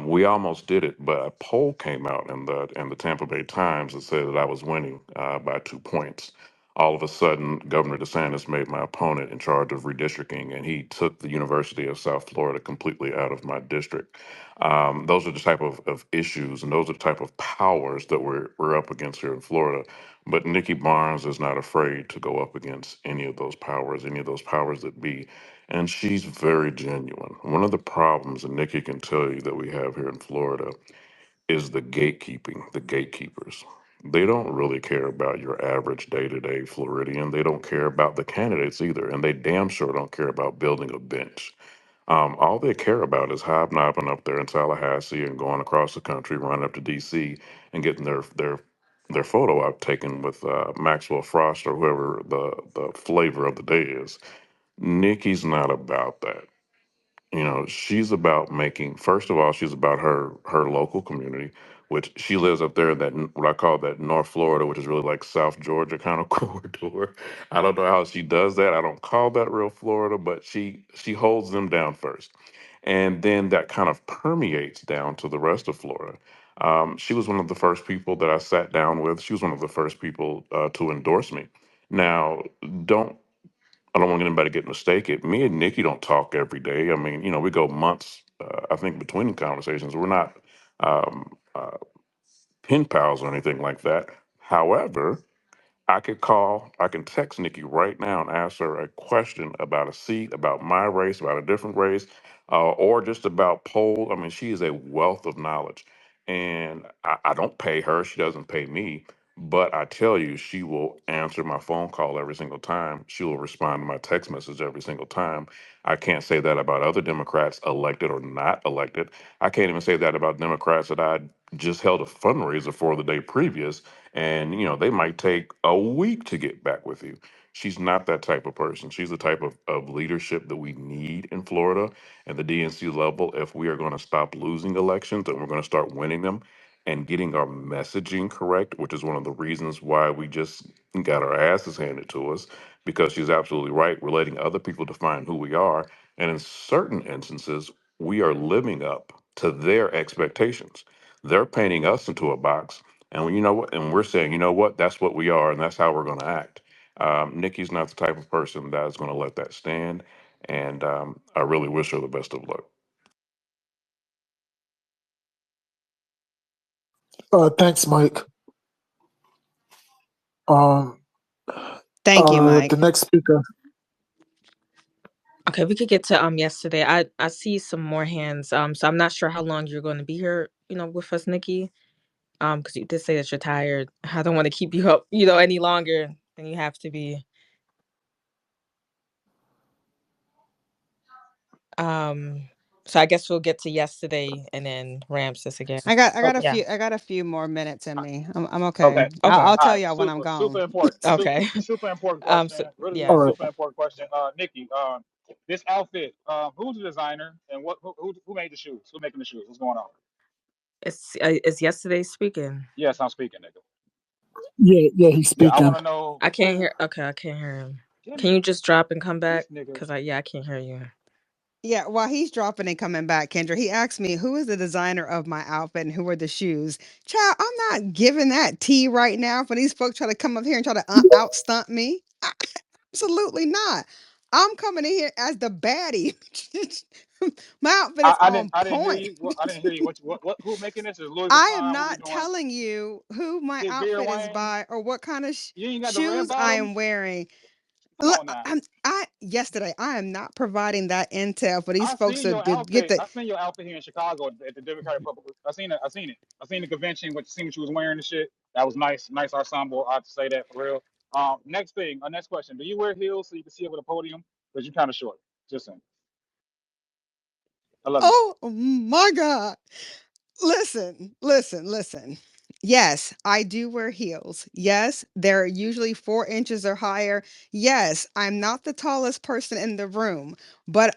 We almost did it, but a poll came out in the Tampa Bay Times that said that I was winning by 2 points. All of a sudden, Governor DeSantis made my opponent in charge of redistricting, and he took the University of South Florida completely out of my district. Those are the type of issues, and those are the type of powers that we're up against here in Florida. But Nikki Barnes is not afraid to go up against any of those powers that be. And she's very genuine. One of the problems, and Nikki can tell you, that we have here in Florida is the gatekeeping, the gatekeepers. They don't really care about your average day to day Floridian. They don't care about the candidates either. And they damn sure don't care about building a bench. All they care about is hobnobbing up there in Tallahassee and going across the country, running up to DC and getting their their photo I've taken with Maxwell Frost or whoever the flavor of the day is. Nikki's not about that. You know, she's about making, first of all, she's about her local community, which she lives up there in that what I call that North Florida, which is really like South Georgia kind of corridor. I don't know how she does that. I don't call that real Florida, but she holds them down first, and then that kind of permeates down to the rest of Florida. She was one of the first people that I sat down with. She was one of the first people to endorse me. Now, don't I don't want anybody to get mistaken. Me and Nikki don't talk every day. I mean, you know, we go months, I think, between conversations. We're not pen pals or anything like that. However, I could call, I can text Nikki right now and ask her a question about a seat, about my race, about a different race, or just about poll. I mean, she is a wealth of knowledge. And I don't pay her, she doesn't pay me. But I tell you, she will answer my phone call every single time. She will respond to my text message every single time. I can't say that about other Democrats, elected or not elected. I can't even say that about Democrats that I just held a fundraiser for the day previous, and you know they might take a week to get back with you. She's not that type of person. She's the type of leadership that we need in Florida and the DNC level if we are going to stop losing elections and we're going to start winning them and getting our messaging correct, which is one of the reasons why we just got our asses handed to us, because she's absolutely right. We're letting other people define who we are, and in certain instances we are living up to their expectations. They're painting us into a box, and you know what? And we're saying, you know what? That's what we are, and that's how we're going to act. Nikki's not the type of person that is going to let that stand, and I really wish her the best of luck. Thanks, Mike. Um, Thank you, the Mike. next speaker. Okay, we could get to yesterday. I see some more hands. So I'm not sure how long you're going to be here, with us, Nikki. Because you did say that you're tired. I don't want to keep you up, any longer than you have to be. Um, so I guess we'll get to yesterday and then Ramses again. I got a Yeah. few more minutes in me. I'm okay. Okay. Okay. I'll All tell right. y'all when I'm Super gone. important. Okay. Super important question. So Really, yeah, All really right. super important question. Nikki, this outfit, who's the designer and who made the shoes? Who's making the shoes? What's going on? it's yesterday speaking. Yes, I'm speaking, nigga. Yeah, yeah, he's Yeah, I want speaking. to know I can't who. hear. Okay, I can't hear him. Damn Can it, you just drop and come back? this nigga. Cause I can't hear you. Yeah, while he's dropping and coming back, Kendra, he asked me who is the designer of my outfit and who are the shoes. Child, I'm not giving that tea right now for these folks try to come up here and try to out stunt me. Absolutely not. I'm coming in here as the baddie. My outfit is on I didn't hear point. you. I didn't hear you. Who making this? Is Louis I am Vuitton? Who we not doing? telling you who my Is Vera outfit is Wang? by or what kind of You ain't got the red shoes I am bottoms. wearing. Come Look, on now. I yesterday I am not providing that intel for these I folks seen to your get outfit. the. I seen your outfit here in Chicago at the Democratic Republic. I seen it. I seen it. I seen the convention. What you seen what you was wearing and shit. That was nice. Nice ensemble. I have to say that for real. Next thing. Next question. Do you wear heels so you can see over the podium? Because you're kind of short. Just saying. I love you. Oh my God. Listen. Yes, I do wear heels. Yes, they're usually 4 inches or higher. Yes, I'm not the tallest person in the room, but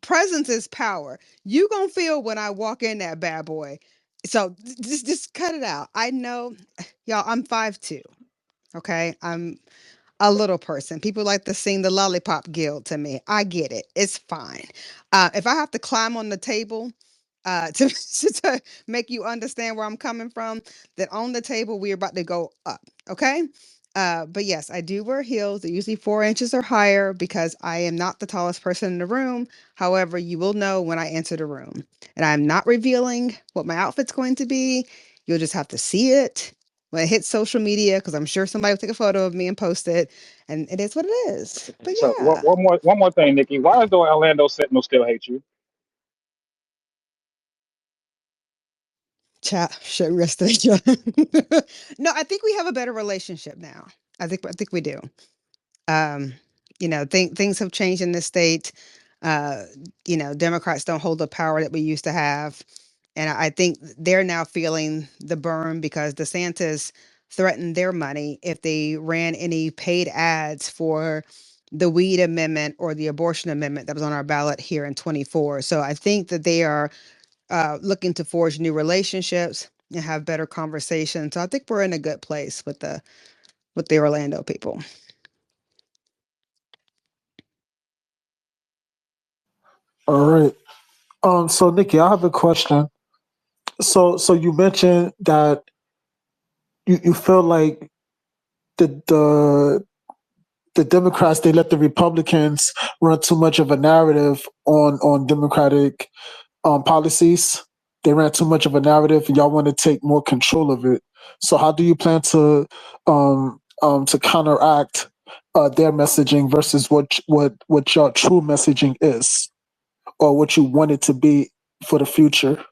presence is power. You gonna feel when I walk in that bad boy. So just cut it out. I know, y'all. I'm 5'2". Okay, I'm a little person. People like to sing the lollipop guild to me. I get it. It's fine. If I have to climb on the table to, to make you understand where I'm coming from, then on the table, we're about to go up. Okay. But yes, I do wear heels. They're usually 4 inches or higher because I am not the tallest person in the room. However, you will know when I enter the room. And I'm not revealing what my outfit's going to be. You'll just have to see it when it hits social media because I'm sure somebody will take a photo of me and post it. And it is what it is. But So yeah, one more thing, Nikki. Why does the Orlando Sentinel still hate you? chat show yesterday. No, I think we have a better relationship now. I think we do. Um, things have changed in this state. Uh, Democrats don't hold the power that we used to have, and I think they're now feeling the burn because DeSantis threaten their money if they ran any paid ads for the weed amendment or the abortion amendment that was on our ballot here in 24. So I think that they are looking to forge new relationships and have better conversations. So I think we're in a good place with the Orlando people. All right. So Nikki, I have a question. So you mentioned that you feel like the the the Democrats, they let the Republicans run too much of a narrative on Democratic policies. They ran too much of a narrative, and y'all want to take more control of it. So how do you plan to counteract their messaging versus what your true messaging is, or what you want it to be for the future?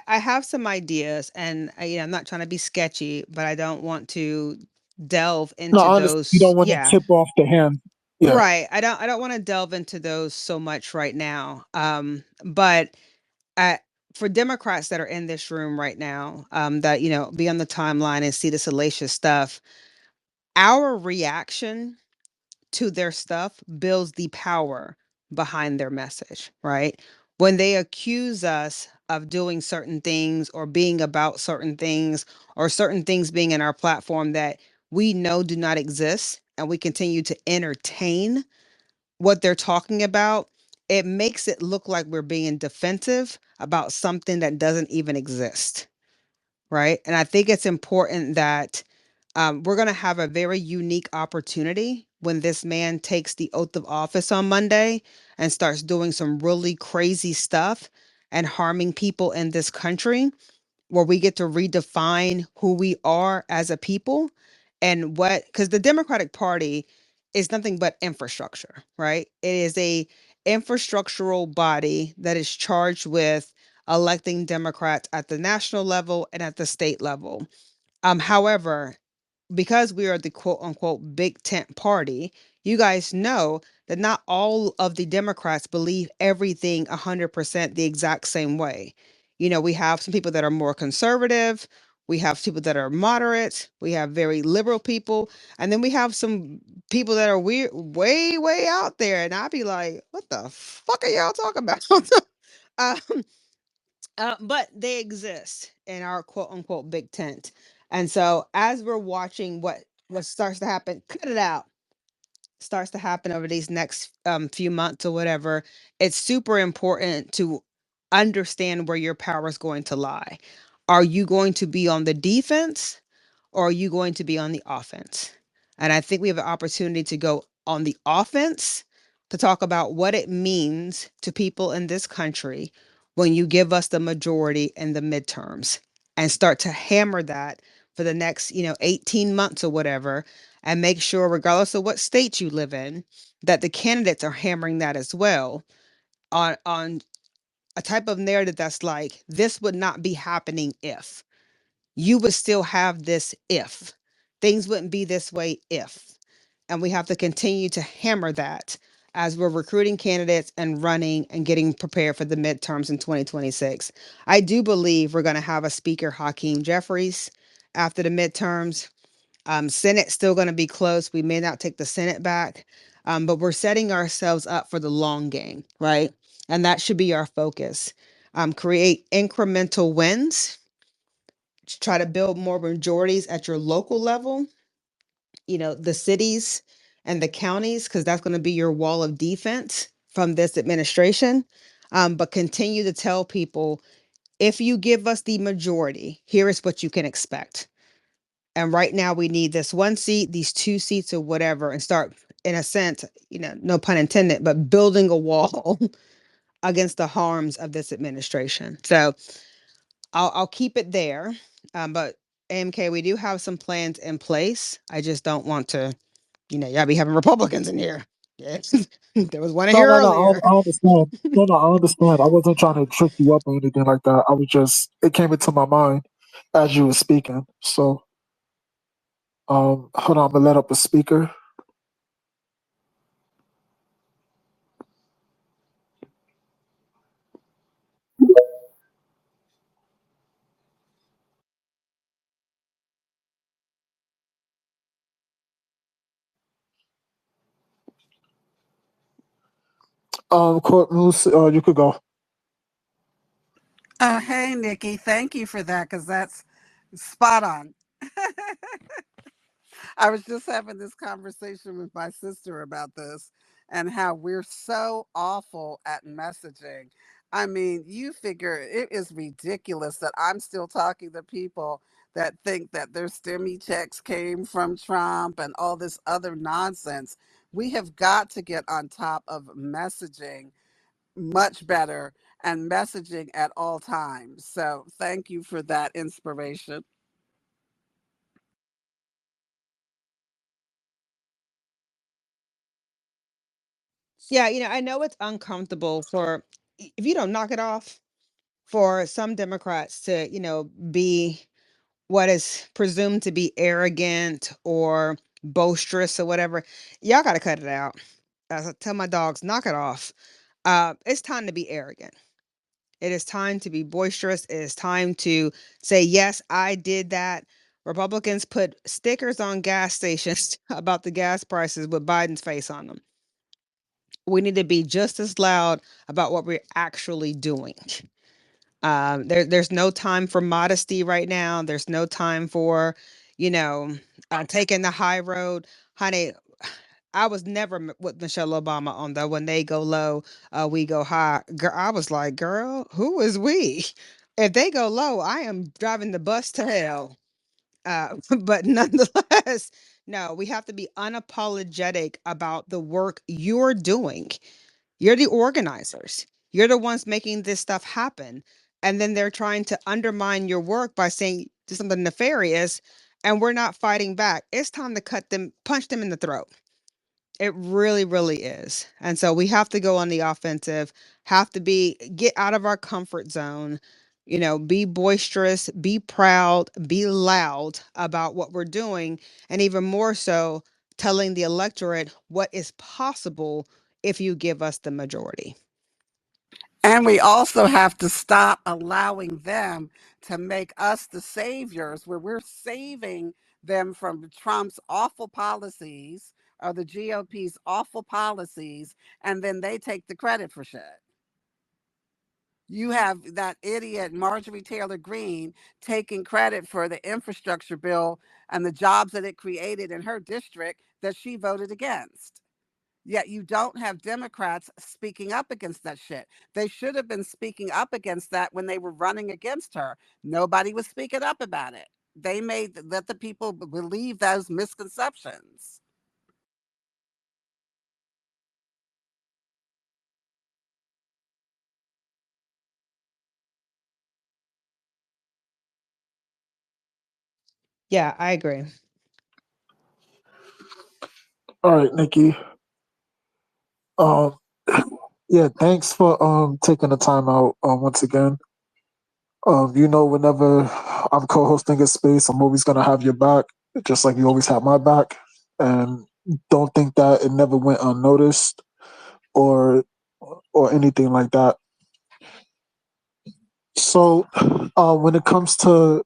I have some ideas, and I'm not trying to be sketchy, but I don't want to delve No, into honestly, you those. don't want to Yeah, tip off the hand. Yeah. right. I don't want to delve into those so much right now. But I, for Democrats that are in this room right now, that be on the timeline and see the salacious stuff, our reaction to their stuff builds the power behind their message, right? When they accuse us of doing certain things or being about certain things or certain things being in our platform that we know do not exist and we continue to entertain what they're talking about, it makes it look like we're being defensive about something that doesn't even exist, right? And I think it's important that we're going to have a very unique opportunity when this man takes the oath of office on Monday and starts doing some really crazy stuff and harming people in this country, where we get to redefine who we are as a people and what, because the Democratic Party is nothing but infrastructure, right? It is a infrastructural body that is charged with electing Democrats at the national level and at the state level. However, because we are the quote unquote big tent party, you guys know that not all of the Democrats believe everything 100% the exact same way. We have some people that are more conservative. We have people that are moderate. We have very liberal people. And then we have some people that are weird, way, way out there. And I'd be like, what the fuck are y'all talking about? um, but they exist in our quote unquote big tent. And so as we're watching what starts to happen, cut it out, starts to happen over these next few months or whatever, it's super important to understand where your power is going to lie. Are you going to be on the defense, or are you going to be on the offense? And I think we have an opportunity to go on the offense to talk about what it means to people in this country when you give us the majority in the midterms, and start to hammer that for the next, 18 months or whatever, and make sure, regardless of what state you live in, that the candidates are hammering that as well on a type of narrative that's like, this would not be happening if you would still have this if. Things wouldn't be this way if. And we have to continue to hammer that as we're recruiting candidates and running and getting prepared for the midterms in 2026. I do believe we're going to have a speaker, Hakeem Jeffries, after the midterms. Senate's still going to be close. We may not take the Senate back, but we're setting ourselves up for the long game, right? And that should be our focus. Create incremental wins, try to build more majorities at your local level, the cities and the counties, because that's going to be your wall of defense from this administration. But continue to tell people, if you give us the majority, here is what you can expect. And right now we need this one seat, these two seats or whatever, and start, in a sense, no pun intended, but building a wall against the harms of this administration. So I'll keep it there. But A.M.K, we do have some plans in place. I just don't want to, y'all be having Republicans in here. Yeah. There was one in No, here no, no. earlier. I understand. No, no, I understand. I wasn't trying to trick you up or anything like that. I was just, it came into my mind as you were speaking. So, hold on, I'm gonna let up a speaker. Court Moose, you could go. Hey, Nikki, thank you for that because that's spot on. I was just having this conversation with my sister about this and how we're so awful at messaging. I mean, you figure it is ridiculous that I'm still talking to people that think that their stimmy checks came from Trump and all this other nonsense. We have got to get on top of messaging much better and messaging at all times. So, thank you for that inspiration. Yeah, I know it's uncomfortable for if you don't knock it off for some Democrats to, be what is presumed to be arrogant or boisterous or whatever. Y'all got to cut it out. As I tell my dogs, knock it off. It's time to be arrogant. It is time to be boisterous. It is time to say, yes, I did that. Republicans put stickers on gas stations about the gas prices with Biden's face on them. We need to be just as loud about what we're actually doing. There's no time for modesty right now. There's no time for, you know, taking the high road. Honey, I was never with Michelle Obama on the when they go low, we go high. Girl, I was like, girl, who is we? If they go low, I am driving the bus to hell. But nonetheless, no, we have to be unapologetic about the work you're doing. You're the organizers. You're the ones making this stuff happen. And then they're trying to undermine your work by saying something nefarious, and we're not fighting back. It's time to cut them, punch them in the throat. It really, really is. And so we have to go on the offensive, have to get out of our comfort zone, be boisterous, be proud, be loud about what we're doing, and even more so, telling the electorate what is possible if you give us the majority. And we also have to stop allowing them to make us the saviors where we're saving them from Trump's awful policies or the GOP's awful policies, and then they take the credit for shit. You have that idiot Marjorie Taylor Greene taking credit for the infrastructure bill and the jobs that it created in her district that she voted against. Yet you don't have Democrats speaking up against that shit. They should have been speaking up against that when they were running against her. Nobody was speaking up about it. They made let the people believe those misconceptions. Yeah, I agree. All right, Nikki. Um, yeah, thanks for taking the time out once again. Whenever I'm co-hosting a space, I'm always gonna have your back, just like you always have my back. And don't think that it never went unnoticed or anything like that. So, when it comes to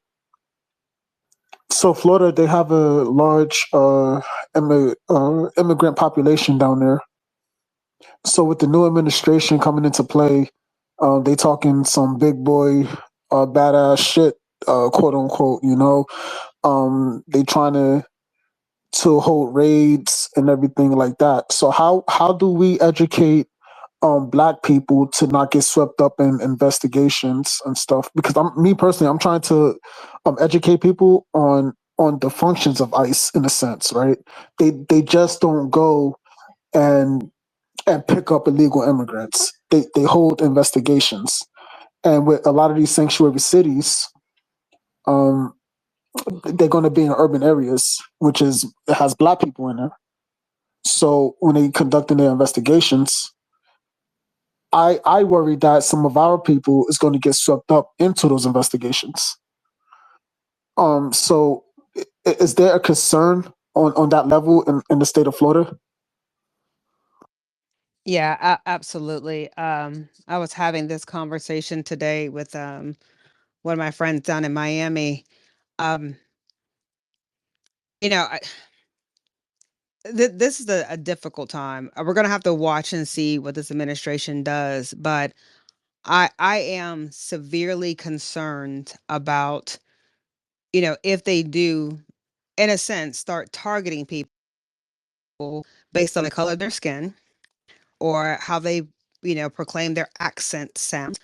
Florida, they have a large immigrant population down there. So with the new administration coming into play, they talking some big boy, badass shit, quote unquote. They trying to hold raids and everything like that. So how do we educate black people to not get swept up in investigations and stuff? Because me personally, I'm trying to educate people on the functions of ICE in a sense, right? They just don't go and pick up illegal immigrants. They hold investigations, and with a lot of these sanctuary cities, um, they're going to be in urban areas, which is it has black people in there. So when they conducting their investigations, I worry that some of our people is going to get swept up into those investigations. So is there a concern on that level in the state of Florida? Yeah, absolutely. I was having this conversation today with one of my friends down in Miami. Um, you know, I, This is a difficult time. We're gonna have to watch and see what this administration does, but I am severely concerned about, if they do, in a sense, start targeting people based on the color of their skin or how they, proclaim their accent sound.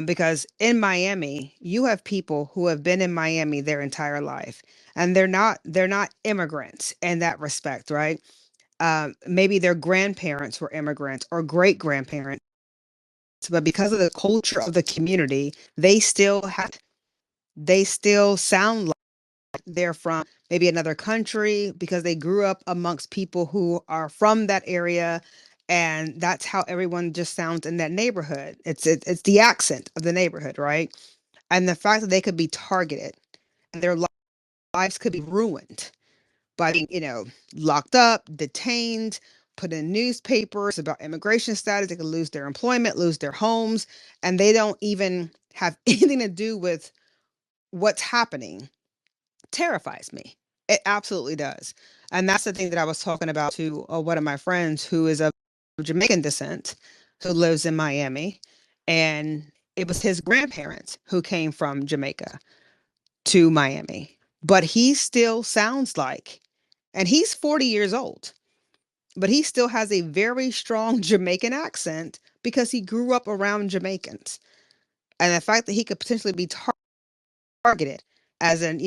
Because in Miami, you have people who have been in Miami their entire life, and they're not immigrants in that respect, right? Maybe their grandparents were immigrants or great grandparents, but because of the culture of the community, they still sound like they're from maybe another country because they grew up amongst people who are from that area, and that's how everyone just sounds in that neighborhood. It's the accent of the neighborhood, right? And the fact that they could be targeted and their lives could be ruined by being, locked up, detained, put in newspapers about immigration status. They could lose their employment, lose their homes, and they don't even have anything to do with what's happening. Terrifies me. It absolutely does. And that's the thing that I was talking about to one of my friends who is of Jamaican descent, who lives in Miami. And it was his grandparents who came from Jamaica to Miami. But he still sounds like, and he's 40 years old, but he still has a very strong Jamaican accent because he grew up around Jamaicans. And the fact that he could potentially be targeted as an,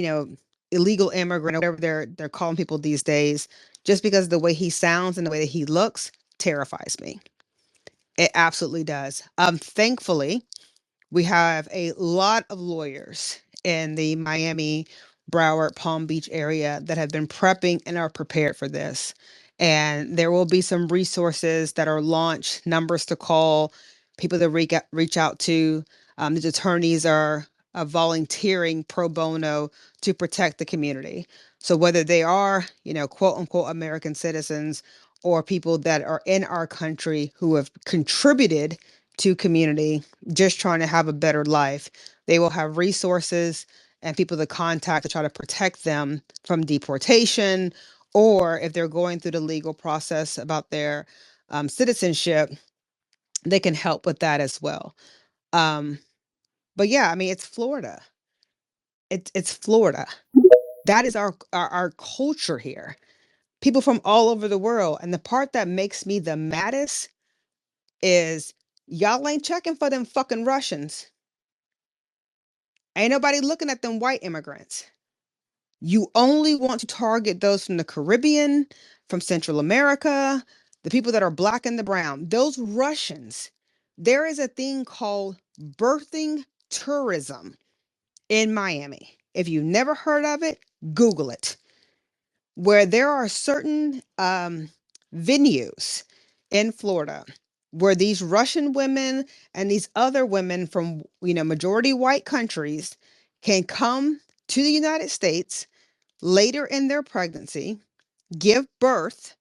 illegal immigrant or whatever they're calling people these days, just because of the way he sounds and the way that he looks, terrifies me. It absolutely does. Thankfully, we have a lot of lawyers in the Miami, Broward, Palm Beach area that have been prepping and are prepared for this. And there will be some resources that are launched, numbers to call, people to reach out to. These attorneys are volunteering pro bono to protect the community. So whether they are, quote unquote American citizens or people that are in our country who have contributed to community, just trying to have a better life. They will have resources and people to contact to try to protect them from deportation, or if they're going through the legal process about their citizenship, they can help with that as well. Um, but yeah, I mean, it's Florida. It's Florida. That is our culture here. People from all over the world, and the part that makes me the maddest is y'all ain't checking for them fucking Russians. Ain't nobody looking at them white immigrants. You only want to target those from the Caribbean, from Central America, the people that are black and the brown. Those Russians, there is a thing called birthing tourism in Miami. If you've never heard of it, Google it. Where there are certain venues in Florida where these Russian women and these other women from, majority white countries can come to the United States later in their pregnancy, give birth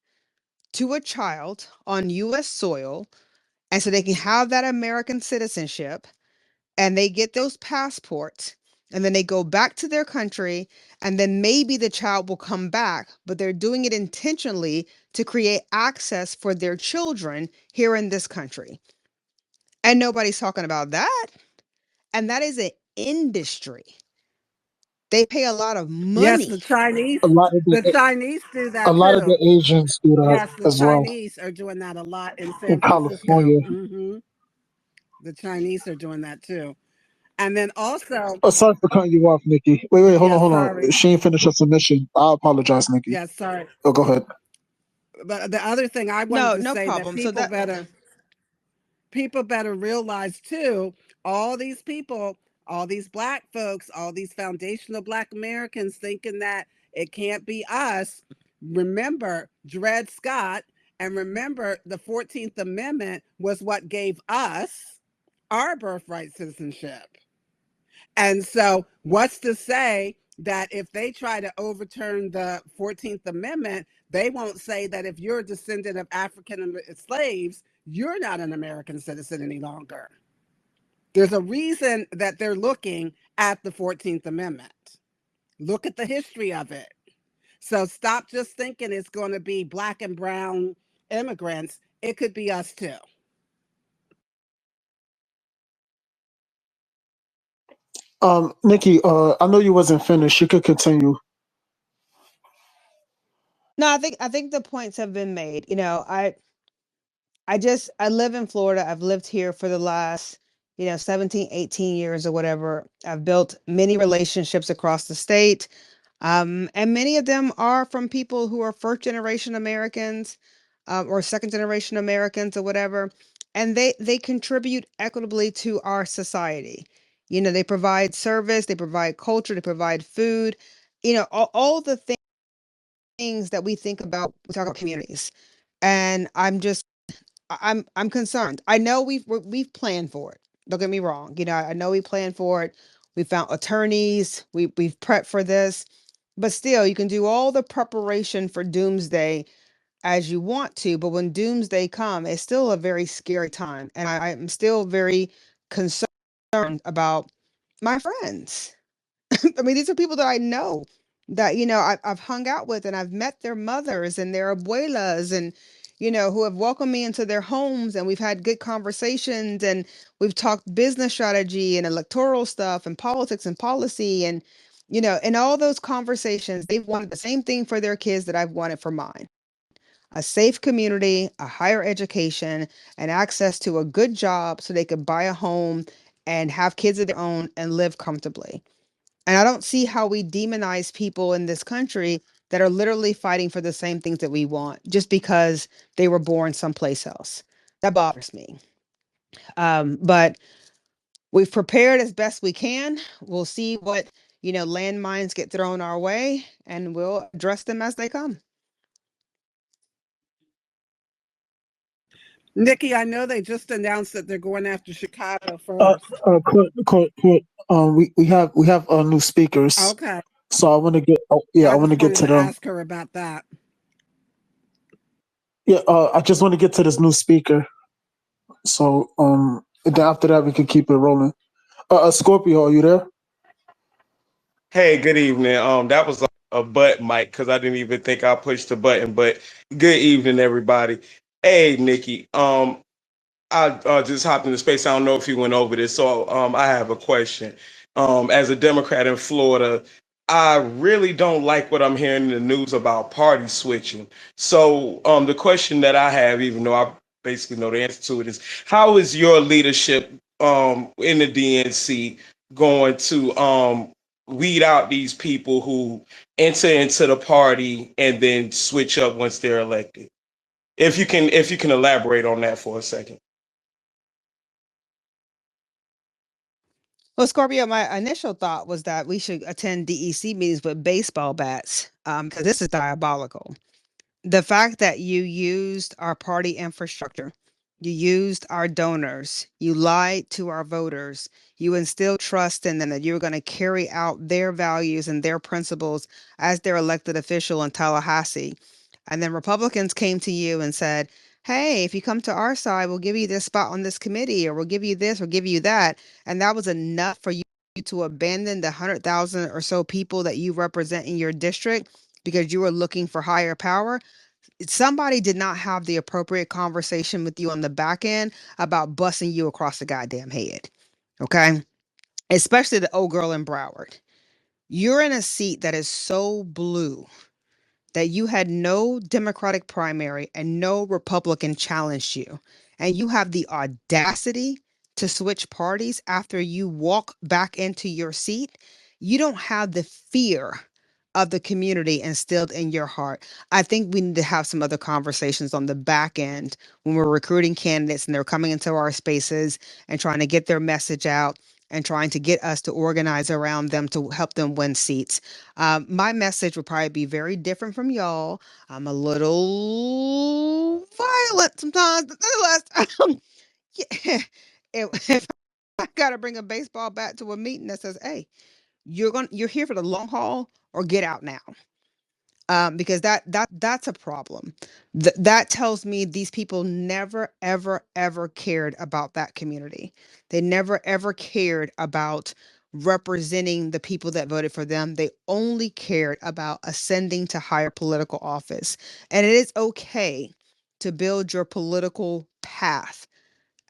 to a child on US soil, and so they can have that American citizenship, and they get those passports, and then they go back to their country, and then maybe the child will come back, but they're doing it intentionally to create access for their children here in this country. And nobody's talking about that. And that is an industry. They pay a lot of Yes, money. A lot of The the Chinese do a that lot of too. the Asians do that Yes, the as well Chinese are doing that a lot in in San Francisco. California. The Chinese are doing that too. And then also, Oh, sorry for cutting you off, Nikki. Wait, yeah, hold sorry. on. She ain't finished her submission. I apologize, Nikki. Yeah, sorry. Oh, go ahead. But the other thing I wanted No, to no say that problem. So that people better realize too, all these people, all these black folks, all these foundational black Americans thinking that it can't be us. Remember Dred Scott, and remember the 14th Amendment was what gave us our birthright citizenship. And so, what's to say that if they try to overturn the 14th Amendment, they won't say that if you're a descendant of African slaves, you're not an American citizen any longer? There's a reason that they're looking at the 14th Amendment. Look at the history of it. So stop just thinking it's going to be black and brown immigrants. It could be us too. Nikki, I know you wasn't finished. You could continue. No, I think the points have been made. I live in Florida. I've lived here for the last, 17, 18 years or whatever. I've built many relationships across the state. And many of them are from people who are first generation Americans, or second generation Americans or whatever. And they contribute equitably to our society. They provide service, they provide culture, they provide food, all the things that we think about, we talk about communities. And I'm concerned. I know we've planned for it. Don't get me wrong. I know we planned for it. We found attorneys. We've prepped for this, but still, you can do all the preparation for doomsday as you want to. But when doomsday come, it's still a very scary time, and I'm still very concerned about my friends. I mean, these are people that I know that, I've hung out with and I've met their mothers and their abuelas and, who have welcomed me into their homes and we've had good conversations and we've talked business strategy and electoral stuff and politics and policy and, in all those conversations, they've wanted the same thing for their kids that I've wanted for mine. A safe community, a higher education, and access to a good job so they could buy a home and have kids of their own and live comfortably. And I don't see how we demonize people in this country that are literally fighting for the same things that we want just because they were born someplace else. That bothers me. But we've prepared as best we can. We'll see what, landmines get thrown our way and we'll address them as they come. Nikki, I know they just announced that they're going after Chicago Uh, first. Court. We have new speakers, Okay. so I want to get. Oh, yeah, I I want to just get wanted to to them. ask her about that. Yeah, I just want to get to this new speaker. So and then after that we can keep it rolling. Scorpio, are you there? Hey, good evening. That was a butt mic because I didn't even think I pushed the button. But good evening, everybody. Hey, Nikki. I just hopped into space. I don't know if you went over this, so I have a question. As a Democrat in Florida, I really don't like what I'm hearing in the news about party switching. So the question that I have, even though I basically know the answer to it, is how is your leadership in the DNC going to weed out these people who enter into the party and then switch up once they're elected? If you can elaborate on that for a second. Well, Scorpio, my initial thought was that we should attend DEC meetings with baseball bats, because this is diabolical. The fact that you used our party infrastructure, you used our donors, you lied to our voters, you instilled trust in them that you were going to carry out their values and their principles as their elected official in Tallahassee. And then Republicans came to you and said, hey, if you come to our side, we'll give you this spot on this committee, or we'll give you this, or give you that. And that was enough for you to abandon the 100,000 or so people that you represent in your district because you were looking for higher power. Somebody did not have the appropriate conversation with you on the back end about busting you across the goddamn head. Okay. Especially the old girl in Broward. You're in a seat that is so blue that you had no Democratic primary and no Republican challenged you. And you have the audacity to switch parties after you walk back into your seat. You don't have the fear of the community instilled in your heart. I think we need to have some other conversations on the back end when we're recruiting candidates and they're coming into our spaces and trying to get their message out and trying to get us to organize around them to help them win seats. My message would probably be very different from y'all. I'm a little violent sometimes, but nonetheless, yeah, if I gotta bring a baseball bat to a meeting that says, "Hey, you're here for the long haul, or get out now," because that's a problem. That tells me these people never, ever, ever cared about that community. They never, ever cared about representing the people that voted for them. They only cared about ascending to higher political office. And it is okay to build your political path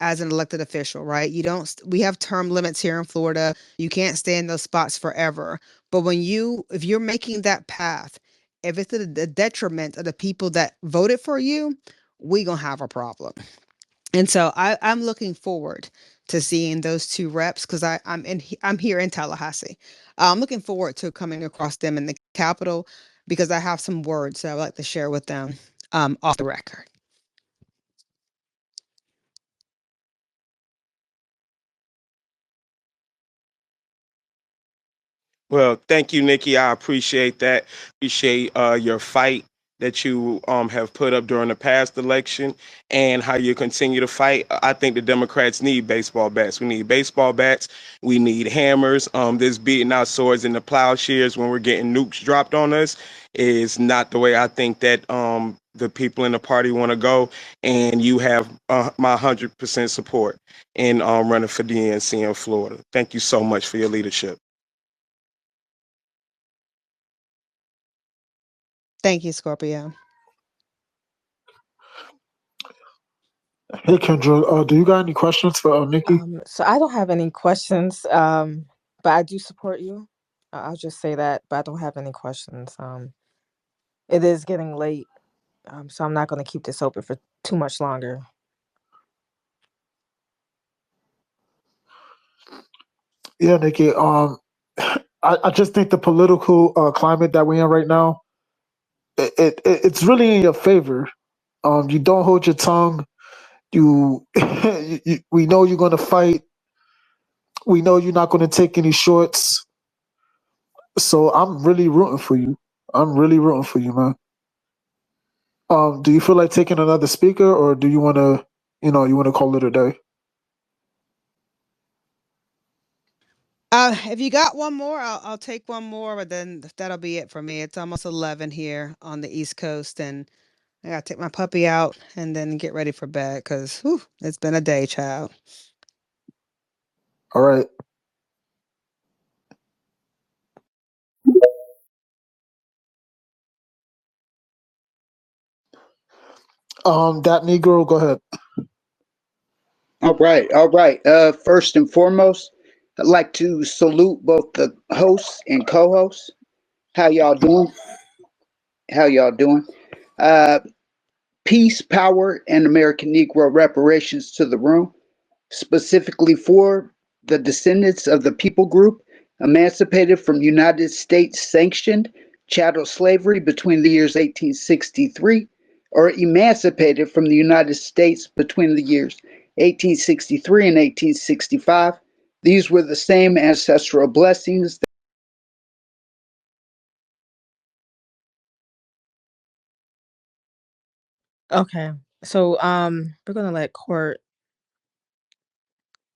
as an elected official, right? You don't, we have term limits here in Florida. You can't stay in those spots forever. But if you're making that path, if it's to the detriment of the people that voted for you, we gonna have a problem. And so I'm looking forward to seeing those two reps because I'm here in Tallahassee. I'm looking forward to coming across them in the Capitol because I have some words that I would like to share with them off the record. Well, thank you, Nikki. I appreciate that. Appreciate your fight that you have put up during the past election and how you continue to fight. I think the Democrats need baseball bats. We need baseball bats. We need hammers. This beating our swords into plowshares when we're getting nukes dropped on us is not the way I think that the people in the party want to go. And you have my 100% support in running for DNC in Florida. Thank you so much for your leadership. Thank you, Scorpio. Hey Kendra, do you got any questions for Nikki? So I don't have any questions, but I do support you. I'll just say that, but I don't have any questions. It is getting late, so I'm not going to keep this open for too much longer. Yeah, Nikki. I just think the political climate that we're in right now, it's really in your favor. You don't hold your tongue. You, we know you're going to fight. We know you're not going to take any shorts. So I'm really rooting for you. I'm really rooting for you, man. Do you feel like taking another speaker, or do you want to, you want to call it a day? If you got one more, I'll take one more, but then that'll be it for me. It's almost 11 here on the East Coast, and I gotta take my puppy out and then get ready for bed because it's been a day, child. All right. That Negro, go ahead. All right, all right. First and foremost, I'd like to salute both the hosts and co-hosts. How y'all doing? How y'all doing? Uh, Peace, power, and American Negro reparations to the room, specifically for the descendants of the people group emancipated from United States sanctioned chattel slavery between the years 1863, or emancipated from the United States between the years 1863 and 1865. These were the same ancestral blessings. Okay, so we're gonna let Court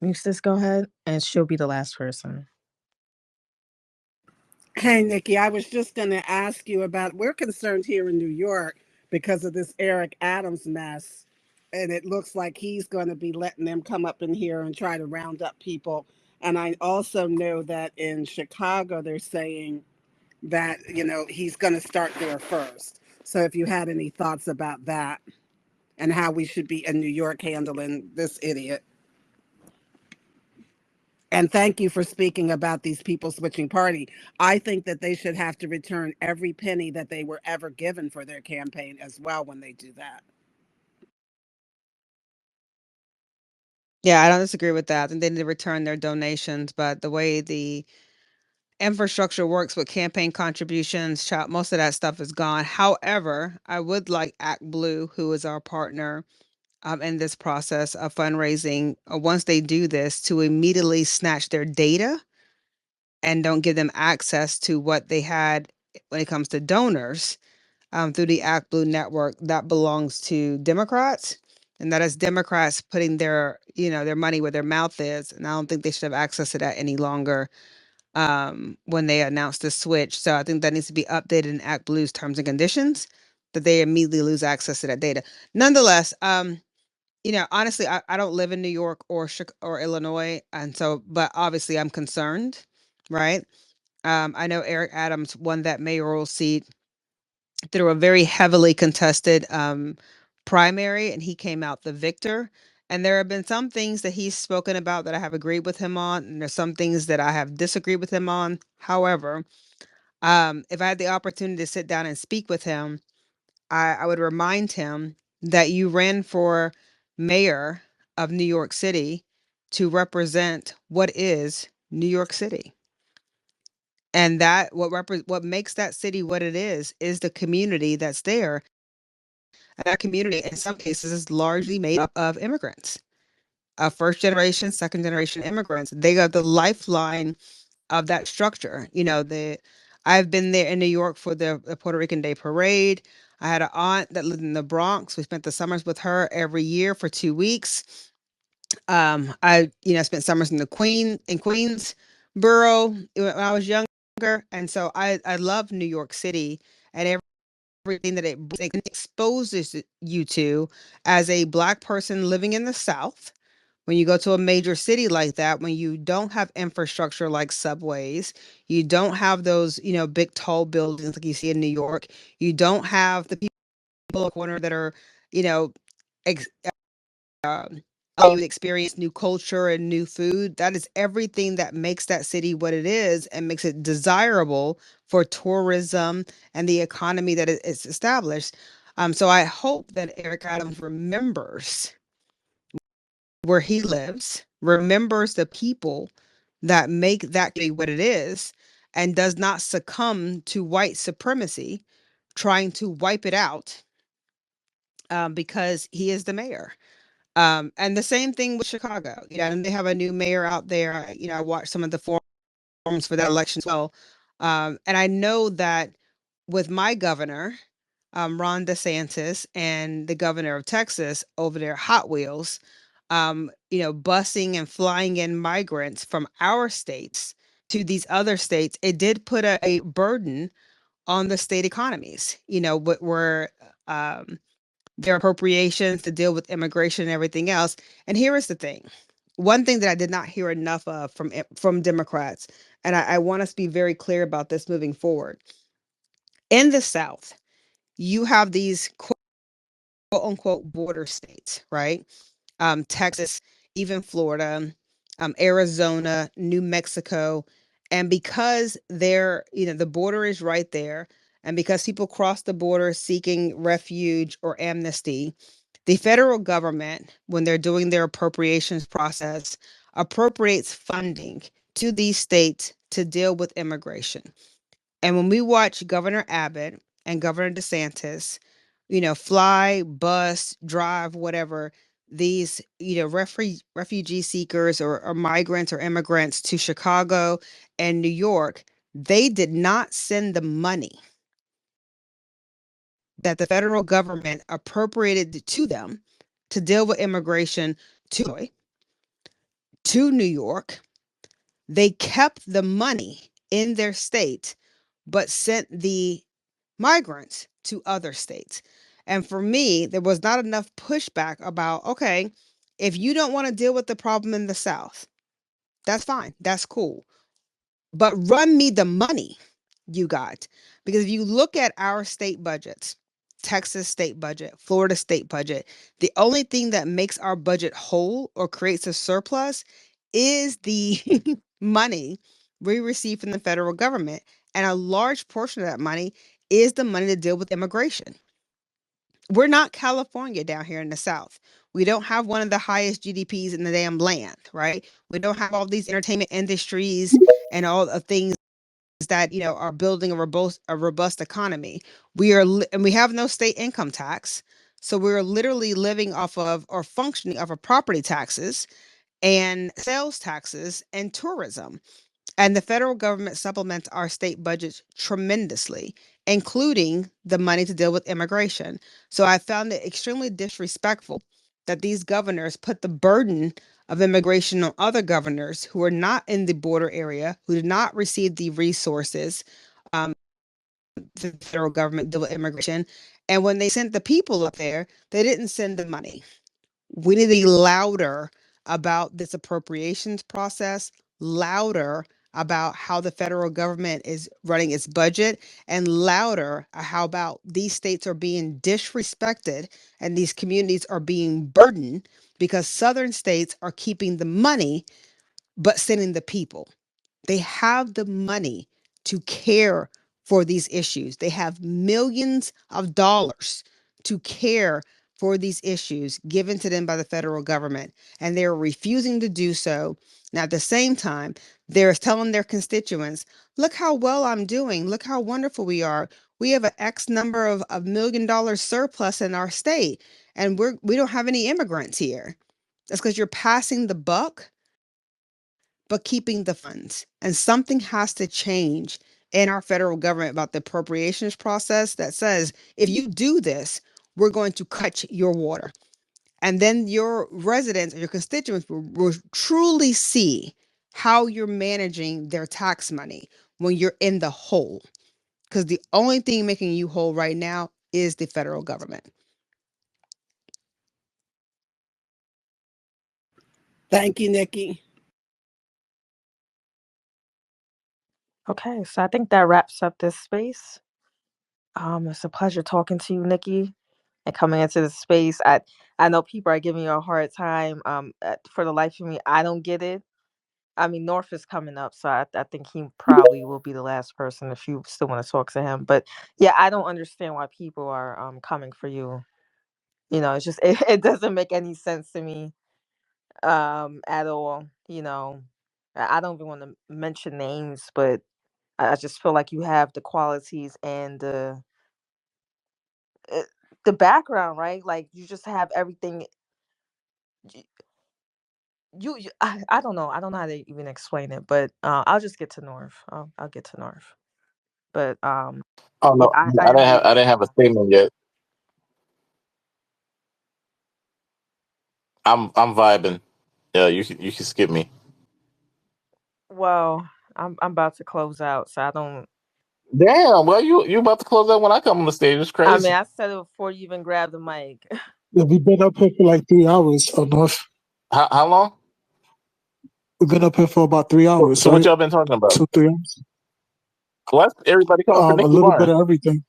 Eustace go ahead, and she'll be the last person. Hey, Nikki, I was just going to ask you about. We're concerned here in New York because of this Eric Adams mess. And it looks like he's going to be letting them come up in here and try to round up people. And I also know that in Chicago, they're saying that, he's going to start there first. So if you had any thoughts about that and how we should be in New York handling this idiot. And thank you for speaking about these people switching party. I think that they should have to return every penny that they were ever given for their campaign as well when they do that. Yeah, I don't disagree with that. And they need to return their donations, but the way the infrastructure works with campaign contributions, most of that stuff is gone. However, I would like Act Blue, who is our partner in this process of fundraising, once they do this, to immediately snatch their data and don't give them access to what they had when it comes to donors through the Act Blue network. That belongs to Democrats. And that is Democrats putting their money where their mouth is. And I don't think they should have access to that any longer when they announced the switch. So I think that needs to be updated in Act Blue's terms and conditions that they immediately lose access to that data. Nonetheless, honestly, I don't live in New York or or Illinois, and so, but obviously I'm concerned. right? I know Eric Adams won that mayoral seat through a very heavily contested primary, and he came out the victor. And there have been some things that he's spoken about that I have agreed with him on, and there's some things that I have disagreed with him on. However, if I had the opportunity to sit down and speak with him, I would remind him that you ran for mayor of New York City to represent what is New York City. And that what makes that city what it is the community that's there. And that community, in some cases, is largely made up of immigrants, first generation, second generation immigrants. They are the lifeline of that structure. I've been there in New York for the Puerto Rican Day Parade. I had an aunt that lived in the Bronx. We spent the summers with her every year for 2 weeks. I spent summers in Queensboro when I was younger, and so I love New York City and everything that it exposes you to as a Black person living in the South. When you go to a major city like that, when you don't have infrastructure like subways, you don't have those, big tall buildings like you see in New York, you don't have the people in the corner that are, you know, ex- allow you to experience new culture and new food. That is everything that makes that city what it is and makes it desirable for tourism and the economy that it's established. So I hope that Eric Adams remembers where he lives, remembers the people that make that community what it is, and does not succumb to white supremacy trying to wipe it out because he is the mayor. And the same thing with Chicago. And they have a new mayor out there. I watched some of the forums for that election as well. And I know that with my governor, Ron DeSantis, and the governor of Texas over their Hot Wheels, busing and flying in migrants from our states to these other states, it did put a burden on the state economies, where um, their appropriations to deal with immigration and everything else. And here is the thing. One thing that I did not hear enough of from Democrats, and I want us to be very clear about this moving forward. In the South, you have these quote unquote border states, right? Texas, even Florida, Arizona, New Mexico. And because the border is right there, and because people cross the border seeking refuge or amnesty, the federal government, when they're doing their appropriations process, appropriates funding to these states to deal with immigration. And when we watch Governor Abbott and Governor DeSantis, fly, bus, drive, whatever, these, refugee seekers or migrants or immigrants to Chicago and New York, they did not send the money that the federal government appropriated to them to deal with immigration to New York. They kept the money in their state, but sent the migrants to other states. And for me, there was not enough pushback about, okay, if you don't want to deal with the problem in the South, that's fine. That's cool. But run me the money you got. Because if you look at our state budgets, Texas state budget, Florida state budget, the only thing that makes our budget whole or creates a surplus is the money we receive from the federal government. And a large portion of that money is the money to deal with immigration. We're not California down here in the South. We don't have one of the highest GDPs in the damn land, right? We don't have all these entertainment industries and all the things that are building a robust economy. And we have no state income tax, so we're literally living off of or functioning off of property taxes and sales taxes and tourism. And the federal government supplements our state budgets tremendously, including the money to deal with immigration. So I found it extremely disrespectful that these governors put the burden of immigration on other governors who are not in the border area, who did not receive the resources the federal government deal with immigration. And when they sent the people up there, they didn't send the money. We need to be louder about this appropriations process, louder about how the federal government is running its budget, and louder how about these states are being disrespected and these communities are being burdened because southern states are keeping the money but sending the people. They have the money to care for these issues. They have millions of dollars to care for these issues given to them by the federal government, and they're refusing to do so. Now, at the same time, they're telling their constituents, look how well I'm doing. Look how wonderful we are. We have an X number of $1 million surplus in our state, and we don't have any immigrants here. That's because you're passing the buck but keeping the funds. And something has to change in our federal government about the appropriations process that says, if you do this, we're going to cut your water. And then your residents and your constituents will truly see how you're managing their tax money when you're in the hole. Because the only thing making you whole right now is the federal government. Thank you, Nikki. Okay, so I think that wraps up this space. It's a pleasure talking to you, Nikki, and coming into this space. I know people are giving you a hard time. For the life of me, I don't get it. I mean, North is coming up, so I think he probably will be the last person if you still want to talk to him. But yeah, I don't understand why people are coming for you. It's just it doesn't make any sense to me at all. I don't even want to mention names, but I just feel like you have the qualities and uh, the background, right? Like you just have everything. y- I don't know. I don't know how to even explain it, but I'll just get to North. I'll get to North. But Oh yeah, no, I agree with I you. didn't have a statement yet. I'm vibing. Yeah, you can skip me. Well, I'm about to close out, so I don't. Damn, well you about to close out when I come on the stage. It's I mean, crazy. I said it before you even grabbed the mic. Yeah, we've been up here for like 3 hours, North. How long? We've been up here for about 3 hours, So what right? y'all been talking about? 2, 3 hours. Why everybody coming for A Nikki little bit Barnes? of everything.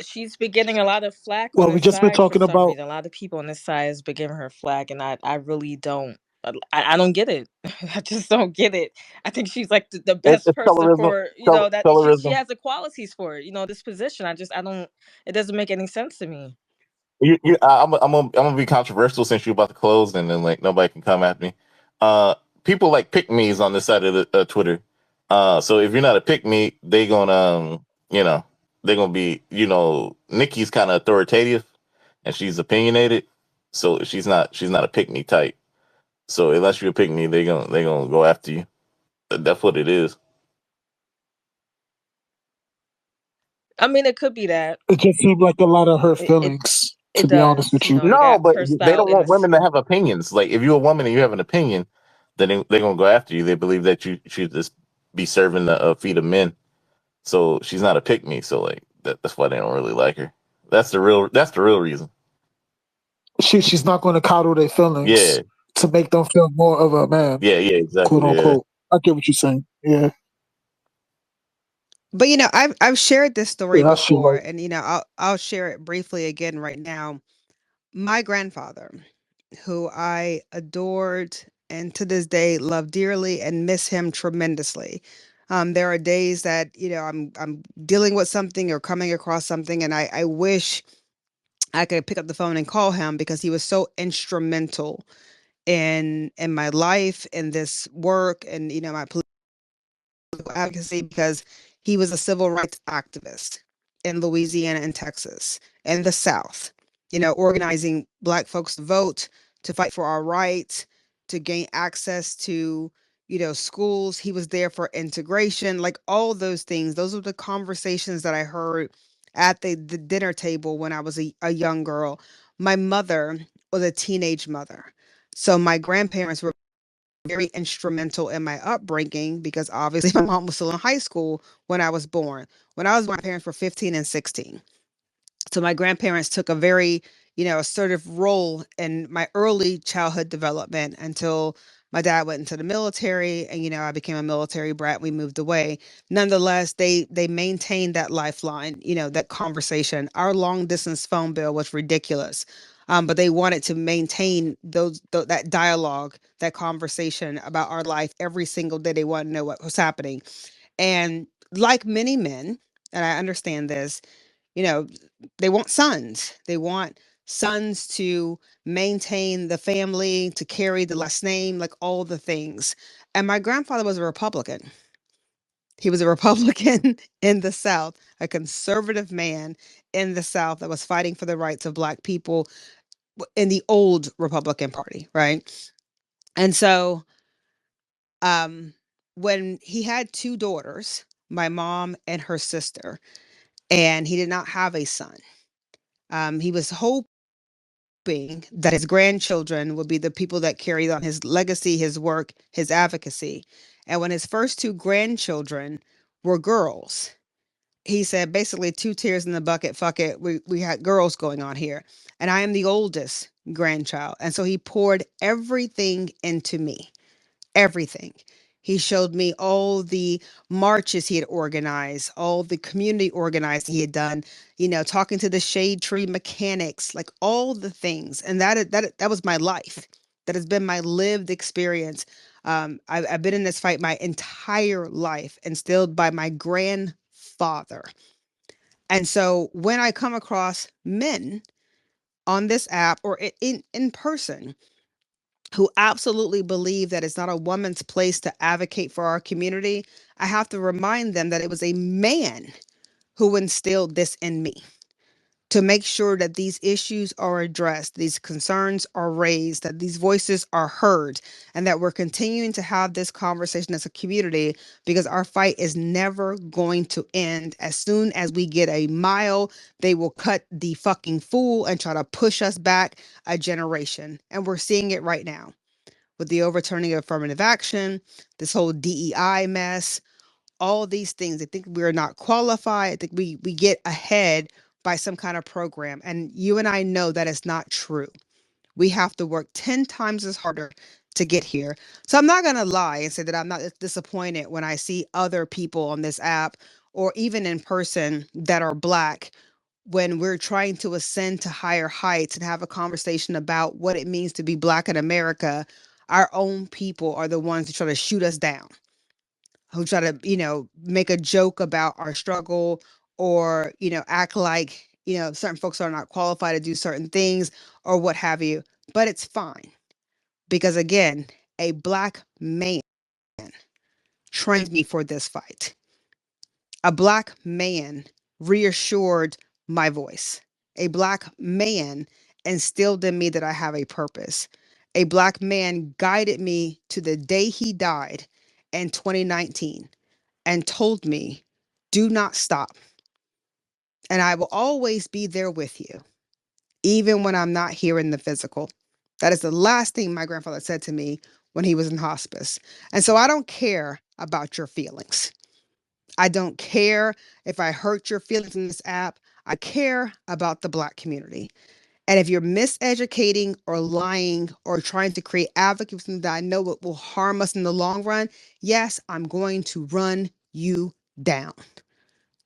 She's been getting a lot of flack on Well, her we just been side for talking some about. reason. A lot of people on this side has been giving her flack, and I really don't. I don't get it. I just don't get it. I think she's like the best It's person colorism. for that she Colorism. has the qualities for it. This position. I don't. It doesn't make any sense to me. I'm gonna be controversial since you're about to close, and then like nobody can come at me. Uh, People like pick me's on this side of the Twitter. So if you're not a pick me, they gonna you know they're gonna be Nikki's kind of authoritative, and she's opinionated. So she's not a pick me type. So unless you're a pick me, they gonna go after you. That's what it is. I mean, it could be that. It just seemed like a lot of hurt It it, feelings, it to be honest does. with you. You No, got but cursed they out don't in want this. women to have opinions. Like if you're a woman and you have an opinion, then they're gonna go after you. They believe that you should just be serving the feet of men. So she's not a pick me. So like that's why they don't really like her. That's the real reason. She's not going to coddle their feelings Yeah, to make them feel more of a man, yeah, quote exactly. Yeah. unquote. I get what you're saying. Yeah, But I've shared this story yeah, that's she before, right. and I'll share it briefly again right now. My grandfather, who I adored and to this day love dearly and miss him tremendously. There are days that I'm dealing with something or coming across something, and I wish I could pick up the phone and call him because he was so instrumental in my life, in this work, and my advocacy because he was a civil rights activist in Louisiana and Texas and the South, organizing Black folks to vote, to fight for our rights, to gain access to, schools. He was there for integration, like all those things. Those were the conversations that I heard at the dinner table when I was a young girl. My mother was a teenage mother. So my grandparents were very instrumental in my upbringing because obviously my mom was still in high school when I was born. When I was born, my parents were 15 and 16. So my grandparents took a very, assertive role in my early childhood development until My dad went into the military, and I became a military brat. We moved away. Nonetheless, they maintained that lifeline, that conversation. Our long distance phone bill was ridiculous. But they wanted to maintain that dialogue, that conversation about our life every single day. They wanted to know what was happening. And like many men, and I understand this, you know, they want sons. They want sons to maintain the family, to carry the last name, like all the things. And my grandfather was a Republican. He was a Republican in the South, a conservative man in the South that was fighting for the rights of Black people in the old Republican Party, right? And so, um, when he had two daughters, my mom and her sister, and he did not have a son, he was hoping that his grandchildren would be the people that carried on his legacy, his work, his advocacy. And when his first two grandchildren were girls, he said basically two tears in the bucket, fuck it. We had girls going on here. And I am the oldest grandchild. And so he poured everything into me. Everything. He showed me all the marches he had organized, all the community organizing he had done, talking to the shade tree mechanics, like all the things. And that was my life. That has been my lived experience. I've been in this fight my entire life, instilled by my grandfather. And so when I come across men on this app or in person who absolutely believe that it's not a woman's place to advocate for our community, I have to remind them that it was a man who instilled this in me to make sure that these issues are addressed, these concerns are raised, that these voices are heard, and that we're continuing to have this conversation as a community, because our fight is never going to end. As soon as we get a mile, they will cut the fucking fool and try to push us back a generation. And we're seeing it right now with the overturning of affirmative action, this whole DEI mess, all these things. I think we're not qualified. I think we get ahead by some kind of program. And you and I know that is not true. We have to work 10 times as harder to get here. So I'm not going to lie and say that I'm not disappointed when I see other people on this app or even in person that are Black, when we're trying to ascend to higher heights and have a conversation about what it means to be Black in America. Our own people are the ones who try to shoot us down, who try to, make a joke about our struggle, or, act like, certain folks are not qualified to do certain things or what have you. But it's fine, because again, a Black man trained me for this fight. A Black man reassured my voice. A Black man instilled in me that I have a purpose. A Black man guided me to the day he died in 2019 and told me, do not stop. And I will always be there with you, even when I'm not here in the physical. That is the last thing my grandfather said to me when he was in hospice. And so I don't care about your feelings. I don't care if I hurt your feelings in this app. I care about the Black community. And if you're miseducating or lying or trying to create advocacy that I know it will harm us in the long run, yes, I'm going to run you down.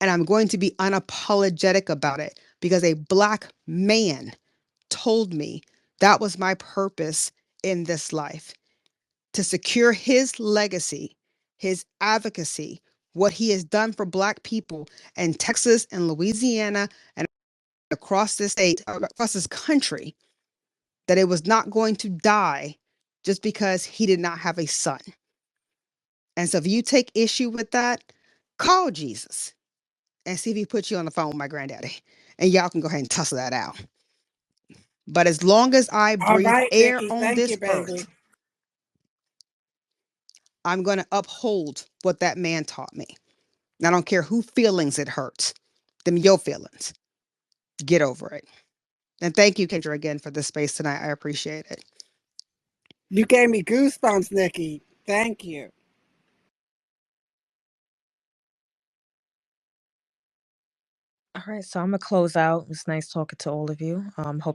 And I'm going to be unapologetic about it, because a Black man told me that was my purpose in this life, to secure his legacy, his advocacy, what he has done for Black people in Texas and Louisiana and across this state, across this country, that it was not going to die just because he did not have a son. And so if you take issue with that, call Jesus and see if he puts you on the phone with my granddaddy. And y'all can go ahead and tussle that out. But as long as I All breathe right, air Nikki. on Thank you, this baby. earth, I'm going to uphold what that man taught me. And I don't care who feelings it hurts. Them your feelings. Get over it. And thank you, Kendra, again for the space tonight. I appreciate it. You gave me goosebumps, Nikki. Thank you. All right, so I'm gonna close out. It's nice talking to all of you. Hope